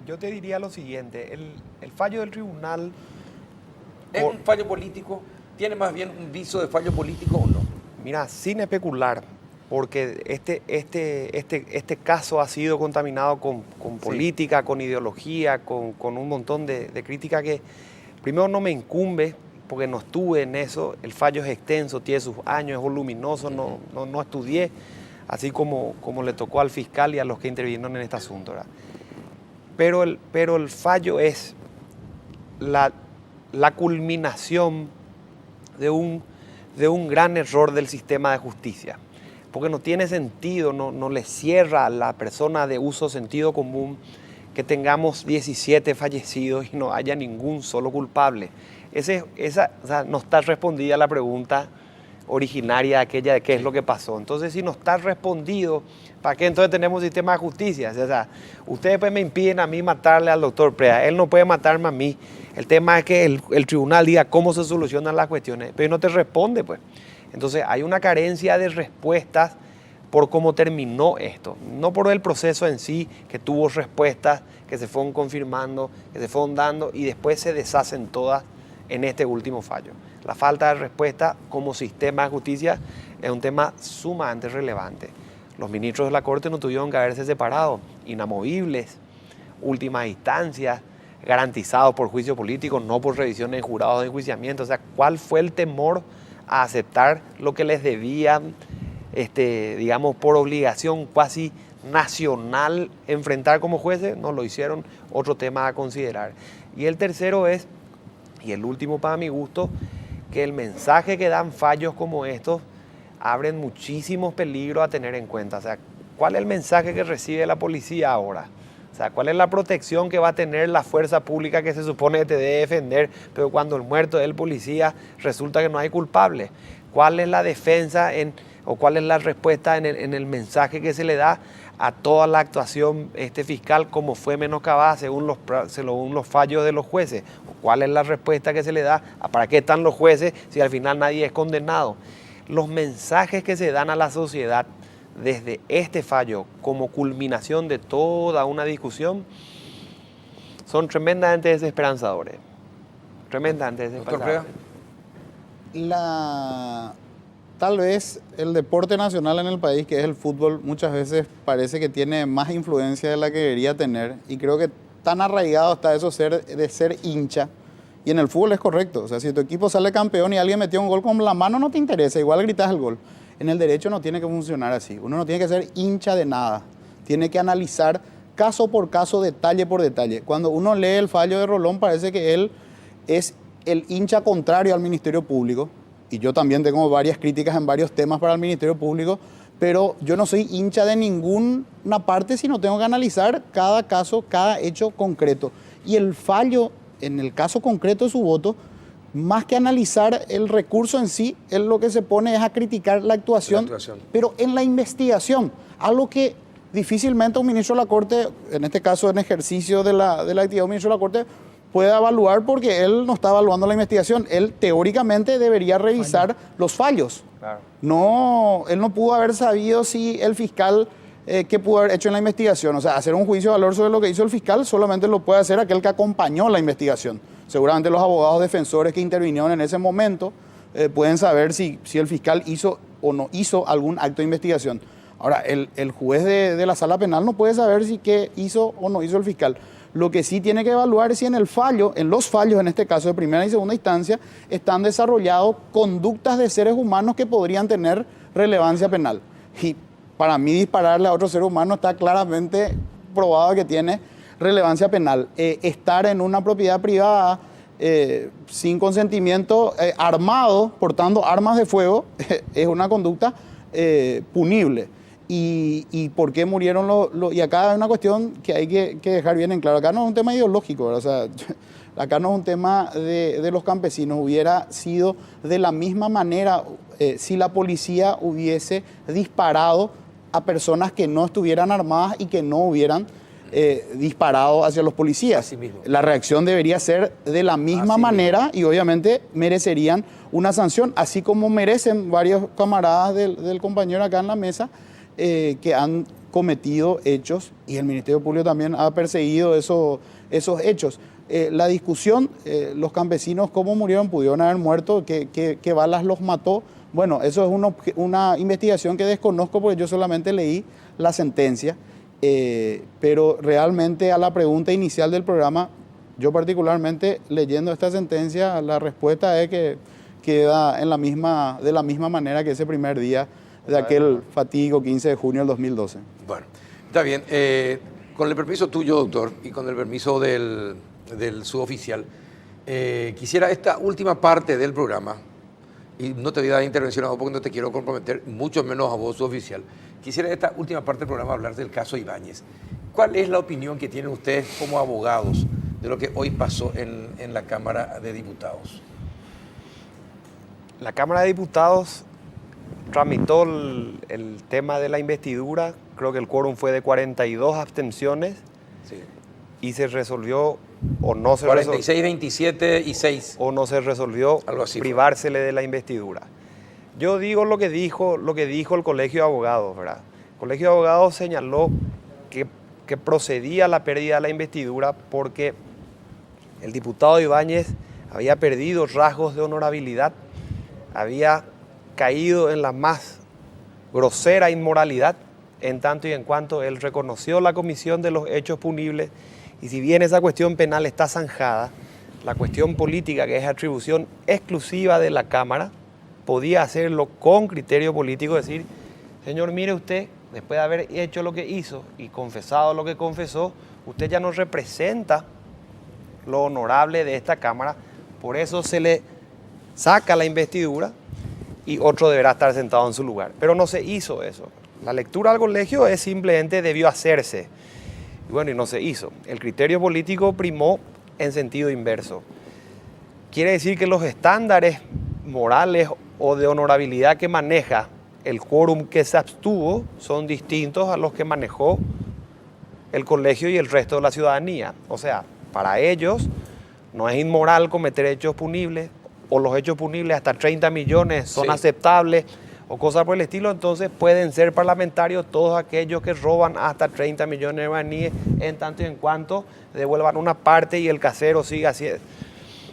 Yo te diría lo siguiente, el fallo del tribunal... ¿Es un fallo político? ¿Tiene más bien un viso de fallo político o no? Mira, sin especular, porque este caso ha sido contaminado con política, con ideología, con un montón de críticas que primero no me incumbe, porque no estuve en eso. El fallo es extenso, tiene sus años, es voluminoso, no estudié, así como le tocó al fiscal y a los que intervinieron en este asunto, ¿verdad? Pero el fallo es la culminación de un gran error del sistema de justicia, porque no tiene sentido, no le cierra a la persona de uso sentido común que tengamos 17 fallecidos y no haya ningún solo culpable. O sea, no está respondida la pregunta originaria aquella de qué es lo que pasó. Entonces, si no está respondido, ¿para qué entonces tenemos sistema de justicia? O sea, ustedes pues me impiden a mí matarle al doctor Prea, él no puede matarme a mí. El tema es que el tribunal diga cómo se solucionan las cuestiones, pero no te responde, pues. Entonces hay una carencia de respuestas por cómo terminó esto, no por el proceso en sí, que tuvo respuestas que se fueron confirmando, que se fueron dando y después se deshacen todas en este último fallo. La falta de respuesta como sistema de justicia es un tema sumamente relevante. Los ministros de la Corte no tuvieron que haberse separado, inamovibles, últimas instancias, garantizados por juicio político, no por revisiones de jurados de enjuiciamiento. O sea, ¿cuál fue el temor a aceptar lo que les debían, digamos, por obligación casi nacional enfrentar como jueces? No lo hicieron, otro tema a considerar. Y el tercero es, y el último para mi gusto, que el mensaje que dan fallos como estos abren muchísimos peligros a tener en cuenta. O sea, ¿cuál es el mensaje que recibe la policía ahora? O sea, ¿cuál es la protección que va a tener la fuerza pública que se supone que te debe defender, pero cuando el muerto es el policía resulta que no hay culpable? ¿Cuál es la defensa o cuál es la respuesta en el mensaje que se le da a toda la actuación fiscal como fue menoscabada según los fallos de los jueces? ¿Cuál es la respuesta que se le da a para qué están los jueces si al final nadie es condenado? Los mensajes que se dan a la sociedad desde este fallo como culminación de toda una discusión son tremendamente desesperanzadores. Tremendamente desesperanzadores. Tal vez el deporte nacional en el país, que es el fútbol, muchas veces parece que tiene más influencia de la que debería tener, y creo que tan arraigado está eso de ser hincha, y en el fútbol es correcto. O sea, si tu equipo sale campeón y alguien metió un gol con la mano, no te interesa, igual gritas el gol. En el derecho no tiene que funcionar así. Uno no tiene que ser hincha de nada. Tiene que analizar caso por caso, detalle por detalle. Cuando uno lee el fallo de Rolón, parece que él es el hincha contrario al Ministerio Público. Y yo también tengo varias críticas en varios temas para el Ministerio Público, pero yo no soy hincha de ninguna parte, sino tengo que analizar cada caso, cada hecho concreto. Y el fallo, en el caso concreto de su voto, más que analizar el recurso en sí, él lo que se pone es a criticar la actuación, pero en la investigación, algo que difícilmente un ministro de la Corte, en este caso en ejercicio de la actividad de un ministro de la Corte, puede evaluar porque él no está evaluando la investigación. Él teóricamente debería revisar los fallos. Claro. No, él no pudo haber sabido si el fiscal qué pudo haber hecho en la investigación. O sea, hacer un juicio de valor sobre lo que hizo el fiscal solamente lo puede hacer aquel que acompañó la investigación. Seguramente los abogados defensores que intervinieron en ese momento pueden saber si el fiscal hizo o no hizo algún acto de investigación. Ahora, el juez de la sala penal no puede saber si qué hizo o no hizo el fiscal. Lo que sí tiene que evaluar es si en los fallos, en este caso de primera y segunda instancia, están desarrollados conductas de seres humanos que podrían tener relevancia penal. Y para mí dispararle a otro ser humano está claramente probado que tiene relevancia penal. Estar en una propiedad privada sin consentimiento, armado, portando armas de fuego, es una conducta punible. Y por qué murieron y acá hay una cuestión que hay que dejar bien en claro. Acá no es un tema ideológico, ¿verdad? O sea, acá no es un tema de los campesinos. Hubiera sido de la misma manera si la policía hubiese disparado a personas que no estuvieran armadas y que no hubieran disparado hacia los policías. Así mismo. La reacción debería ser de la misma manera y obviamente merecerían una sanción, así como merecen varios camaradas del compañero acá en la mesa que han cometido hechos y el Ministerio Público también ha perseguido esos hechos. La discusión, los campesinos, ¿cómo murieron? ¿Pudieron haber muerto? ¿Qué balas los mató? Bueno, eso es una investigación que desconozco porque yo solamente leí la sentencia, pero realmente a la pregunta inicial del programa, yo particularmente leyendo esta sentencia, la respuesta es que queda de la misma manera que ese primer día de aquel fatídico 15 de junio del 2012. Bueno, está bien. Con el permiso tuyo, doctor, y con el permiso del suboficial, quisiera esta última parte del programa, y no te voy a dar intervención a vos porque no te quiero comprometer, mucho menos a vos, suboficial. Quisiera esta última parte del programa hablar del caso Ibáñez. ¿Cuál es la opinión que tienen ustedes como abogados de lo que hoy pasó en la Cámara de Diputados? La Cámara de Diputados tramitó el tema de la investidura, creo que el quórum fue de 42 abstenciones, Sí. y se resolvió o no se 46, 27 y 6. o no se resolvió Algo así privársele de la investidura. Yo digo lo que dijo el Colegio de Abogados, ¿verdad? El Colegio de Abogados señaló que procedía la pérdida de la investidura porque el diputado Ibáñez había perdido rasgos de honorabilidad, había caído en la más grosera inmoralidad, en tanto y en cuanto él reconoció la comisión de los hechos punibles, y si bien esa cuestión penal está zanjada, la cuestión política, que es atribución exclusiva de la Cámara, podía hacerlo con criterio político, decir, señor, mire usted, después de haber hecho lo que hizo y confesado lo que confesó, usted ya no representa lo honorable de esta Cámara, por eso se le saca la investidura y otro deberá estar sentado en su lugar. Pero no se hizo eso. La lectura al colegio es simplemente debió hacerse. Y bueno, y no se hizo. El criterio político primó en sentido inverso. Quiere decir que los estándares morales o de honorabilidad que maneja el quórum que se abstuvo son distintos a los que manejó el colegio y el resto de la ciudadanía. O sea, para ellos no es inmoral cometer hechos punibles, o los hechos punibles hasta 30 millones son aceptables, o cosas por el estilo. Entonces pueden ser parlamentarios todos aquellos que roban hasta 30 millones de guaraníes, en tanto y en cuanto devuelvan una parte y el casero siga así.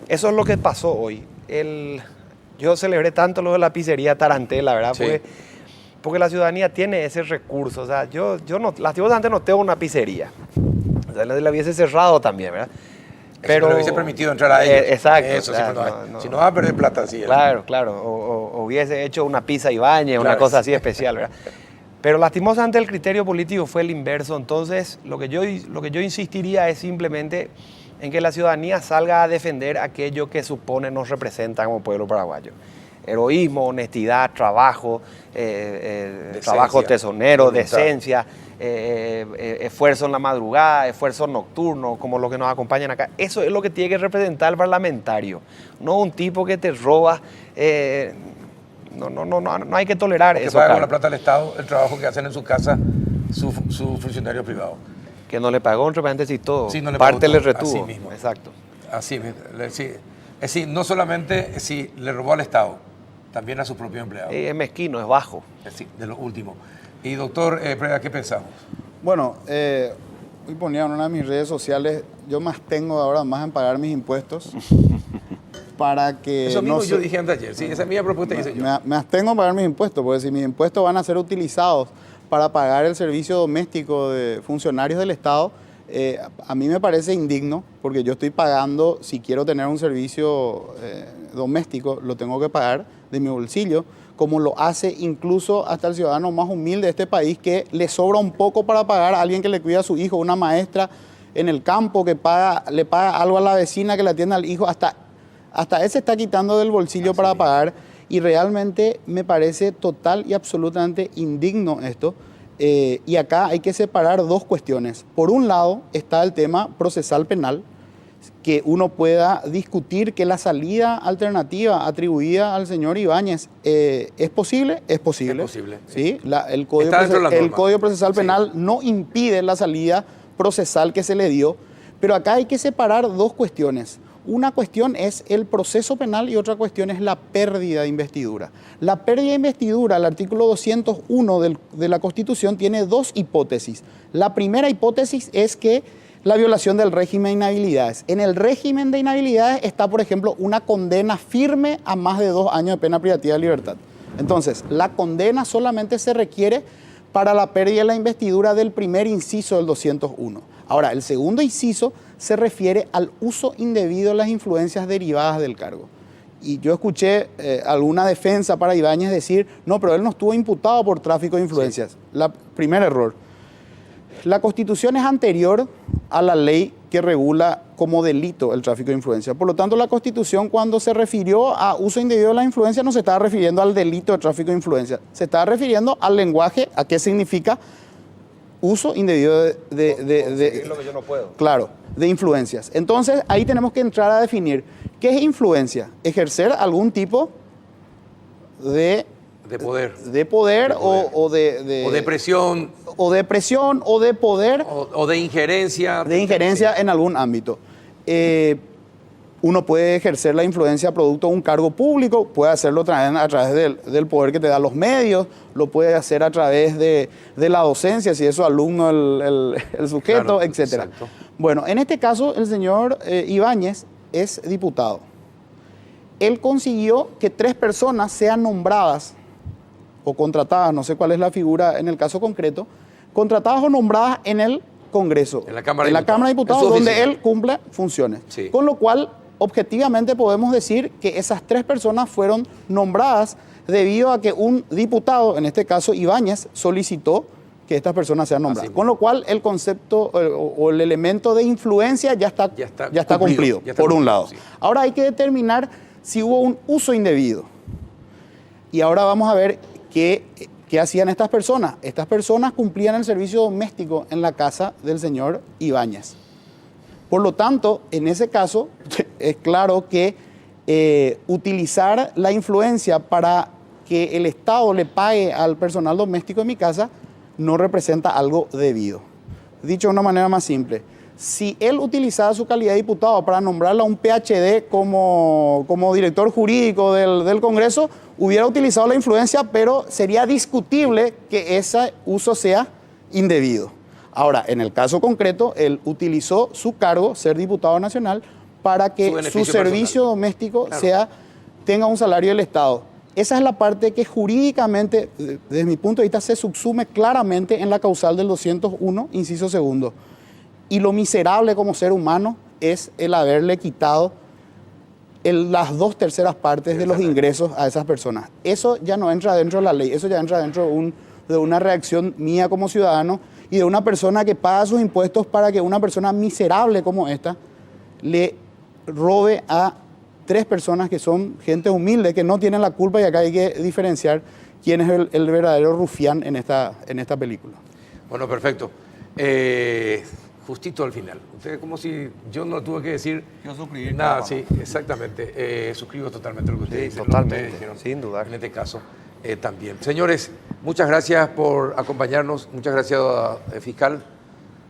Eso es lo que pasó hoy. Yo celebré tanto lo de la pizzería Tarantela, ¿verdad? Sí. Porque la ciudadanía tiene ese recurso. O sea, yo no, lastimosamente no tengo una pizzería. O sea, la hubiese cerrado también, ¿verdad? Pero le hubiese permitido entrar a ellos. Exacto. Eso, Claro, si no va a perder plata así. Claro. O hubiese hecho una pizza Ibáñez, una cosa así especial, ¿verdad? Pero lastimosamente el criterio político fue el inverso. Entonces, lo que yo insistiría es simplemente en que la ciudadanía salga a defender aquello que supone nos representa como pueblo paraguayo. heroísmo, honestidad, trabajo, trabajo tesonero, voluntad. decencia, esfuerzo en la madrugada, esfuerzo nocturno, como los que nos acompañan acá. Eso es lo que tiene que representar el parlamentario, no un tipo que te roba. No hay que tolerar Que eso. paga con Carlos. la plata del Estado el trabajo que hacen en su casa su funcionario privado. Que no le pagó, entre paréntesis, todo. Sí, no le Parte pagó le todo, retuvo. así mismo. Exacto. Así, sí. Es decir, no solamente le robó al Estado, también a sus propios empleados. Es mezquino, es bajo. Es decir, de lo último. Y doctor Preda, ¿qué pensamos? Bueno, hoy ponía en una de mis redes sociales, yo más tengo ahora más en pagar mis impuestos para que Eso mismo no yo se- dije antes ayer, sí, esa es mi propuesta, hice yo. Me abstengo de pagar mis impuestos, porque si mis impuestos van a ser utilizados para pagar el servicio doméstico de funcionarios del Estado, a mí me parece indigno, porque yo estoy pagando, si quiero tener un servicio doméstico, lo tengo que pagar de mi bolsillo, como lo hace incluso hasta el ciudadano más humilde de este país, que le sobra un poco para pagar a alguien que le cuida a su hijo, una maestra en el campo que le paga algo a la vecina que le atiende al hijo, hasta él se está quitando del bolsillo para pagar, y realmente me parece total y absolutamente indigno esto. Y acá hay que separar dos cuestiones. Por un lado está el tema procesal penal, que uno pueda discutir que la salida alternativa atribuida al señor Ibáñez es posible, es posible. Es posible, ¿Sí? El Código, Está dentro de la el norma. Código Procesal Sí. Penal no impide la salida procesal que se le dio, pero acá hay que separar dos cuestiones. Una cuestión es el proceso penal y otra cuestión es la pérdida de investidura. La pérdida de investidura, el artículo 201 de la Constitución, tiene dos hipótesis. La primera hipótesis es que la violación del régimen de inhabilidades. En el régimen de inhabilidades está, por ejemplo, una condena firme a más de 2 años de pena privativa de libertad. Entonces, la condena solamente se requiere para la pérdida de la investidura del primer inciso del 201. Ahora, el segundo inciso se refiere al uso indebido de las influencias derivadas del cargo. Y yo escuché alguna defensa para Ibáñez decir, no, pero él no estuvo imputado por tráfico de influencias. Primer error. La Constitución es anterior a la ley que regula como delito el tráfico de influencias. Por lo tanto, la Constitución, cuando se refirió a uso indebido de la influencia, no se estaba refiriendo al delito de tráfico de influencias. Se estaba refiriendo al lenguaje, a qué significa uso indebido Conseguir lo que yo no puedo. Claro, de influencias. Entonces, ahí tenemos que entrar a definir qué es influencia. Ejercer algún tipo de poder. de poder, o de O de presión, o de presión o de poder o de injerencia. de injerencia en algún ámbito. Uno puede ejercer la influencia producto de un cargo público, puede hacerlo a través del poder que te da los medios, lo puede hacer a través de la docencia, si es su alumno el sujeto, Claro, etc. exacto. Bueno, en este caso el señor Ibáñez es diputado. Él consiguió que 3 personas sean nombradas o contratadas, no sé cuál es la figura en el caso concreto, contratadas o nombradas en el Congreso, En la Cámara de Cámara de Diputados, Diputados, en su donde oficina. él cumple funciones. Sí. Con lo cual, objetivamente podemos decir que esas 3 personas fueron nombradas debido a que un diputado, en este caso Ibáñez, solicitó que estas personas sean nombradas. Así Con lo cual, el concepto o el elemento de influencia ya está cumplido, ya está por un cumplido, lado. sí. Ahora hay que determinar si hubo un uso indebido. Y ahora vamos a ver qué hacían estas personas. Estas personas cumplían el servicio doméstico en la casa del señor Ibáñez. Por lo tanto, en ese caso, es claro que utilizar la influencia para que el Estado le pague al personal doméstico en mi casa no representa algo debido. Dicho de una manera más simple, si él utilizaba su calidad de diputado para nombrarle a un PhD como director jurídico del Congreso, hubiera utilizado la influencia, pero sería discutible que ese uso sea indebido. Ahora, en el caso concreto, él utilizó su cargo, ser diputado nacional, para Su que beneficio su servicio personal. doméstico Claro. tenga un salario del Estado. Esa es la parte que jurídicamente, desde mi punto de vista, se subsume claramente en la causal del 201, inciso segundo. Y lo miserable como ser humano es el haberle quitado las 2/3 partes de los ingresos a esas personas. Eso ya no entra dentro de la ley, eso ya entra dentro de una reacción mía como ciudadano y de una persona que paga sus impuestos para que una persona miserable como esta le robe a 3 personas que son gente humilde, que no tienen la culpa, y acá hay que diferenciar quién es el verdadero rufián en esta película. Bueno, perfecto. Justito al final. Usted como si yo no tuve que decir Yo suscribir nada. nada, Sí, exactamente. Suscribo totalmente lo que usted Sí, dice. lo que totalmente, ustedes dijeron, sin dudar. En este caso también. Señores, muchas gracias por acompañarnos. Muchas gracias, fiscal,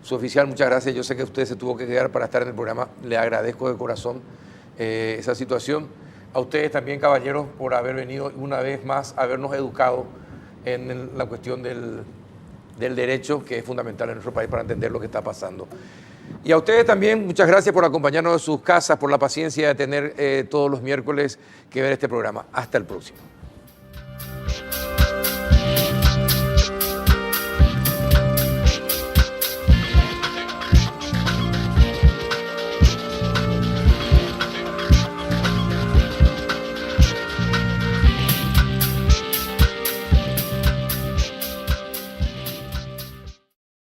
su oficial. Muchas gracias. Yo sé que usted se tuvo que quedar para estar en el programa. Le agradezco de corazón esa situación. A ustedes también, caballeros, por haber venido una vez más a habernos educado en la cuestión del derecho, que es fundamental en nuestro país para entender lo que está pasando. Y a ustedes también, muchas gracias por acompañarnos en sus casas, por la paciencia de tener todos los miércoles que ver este programa. Hasta el próximo.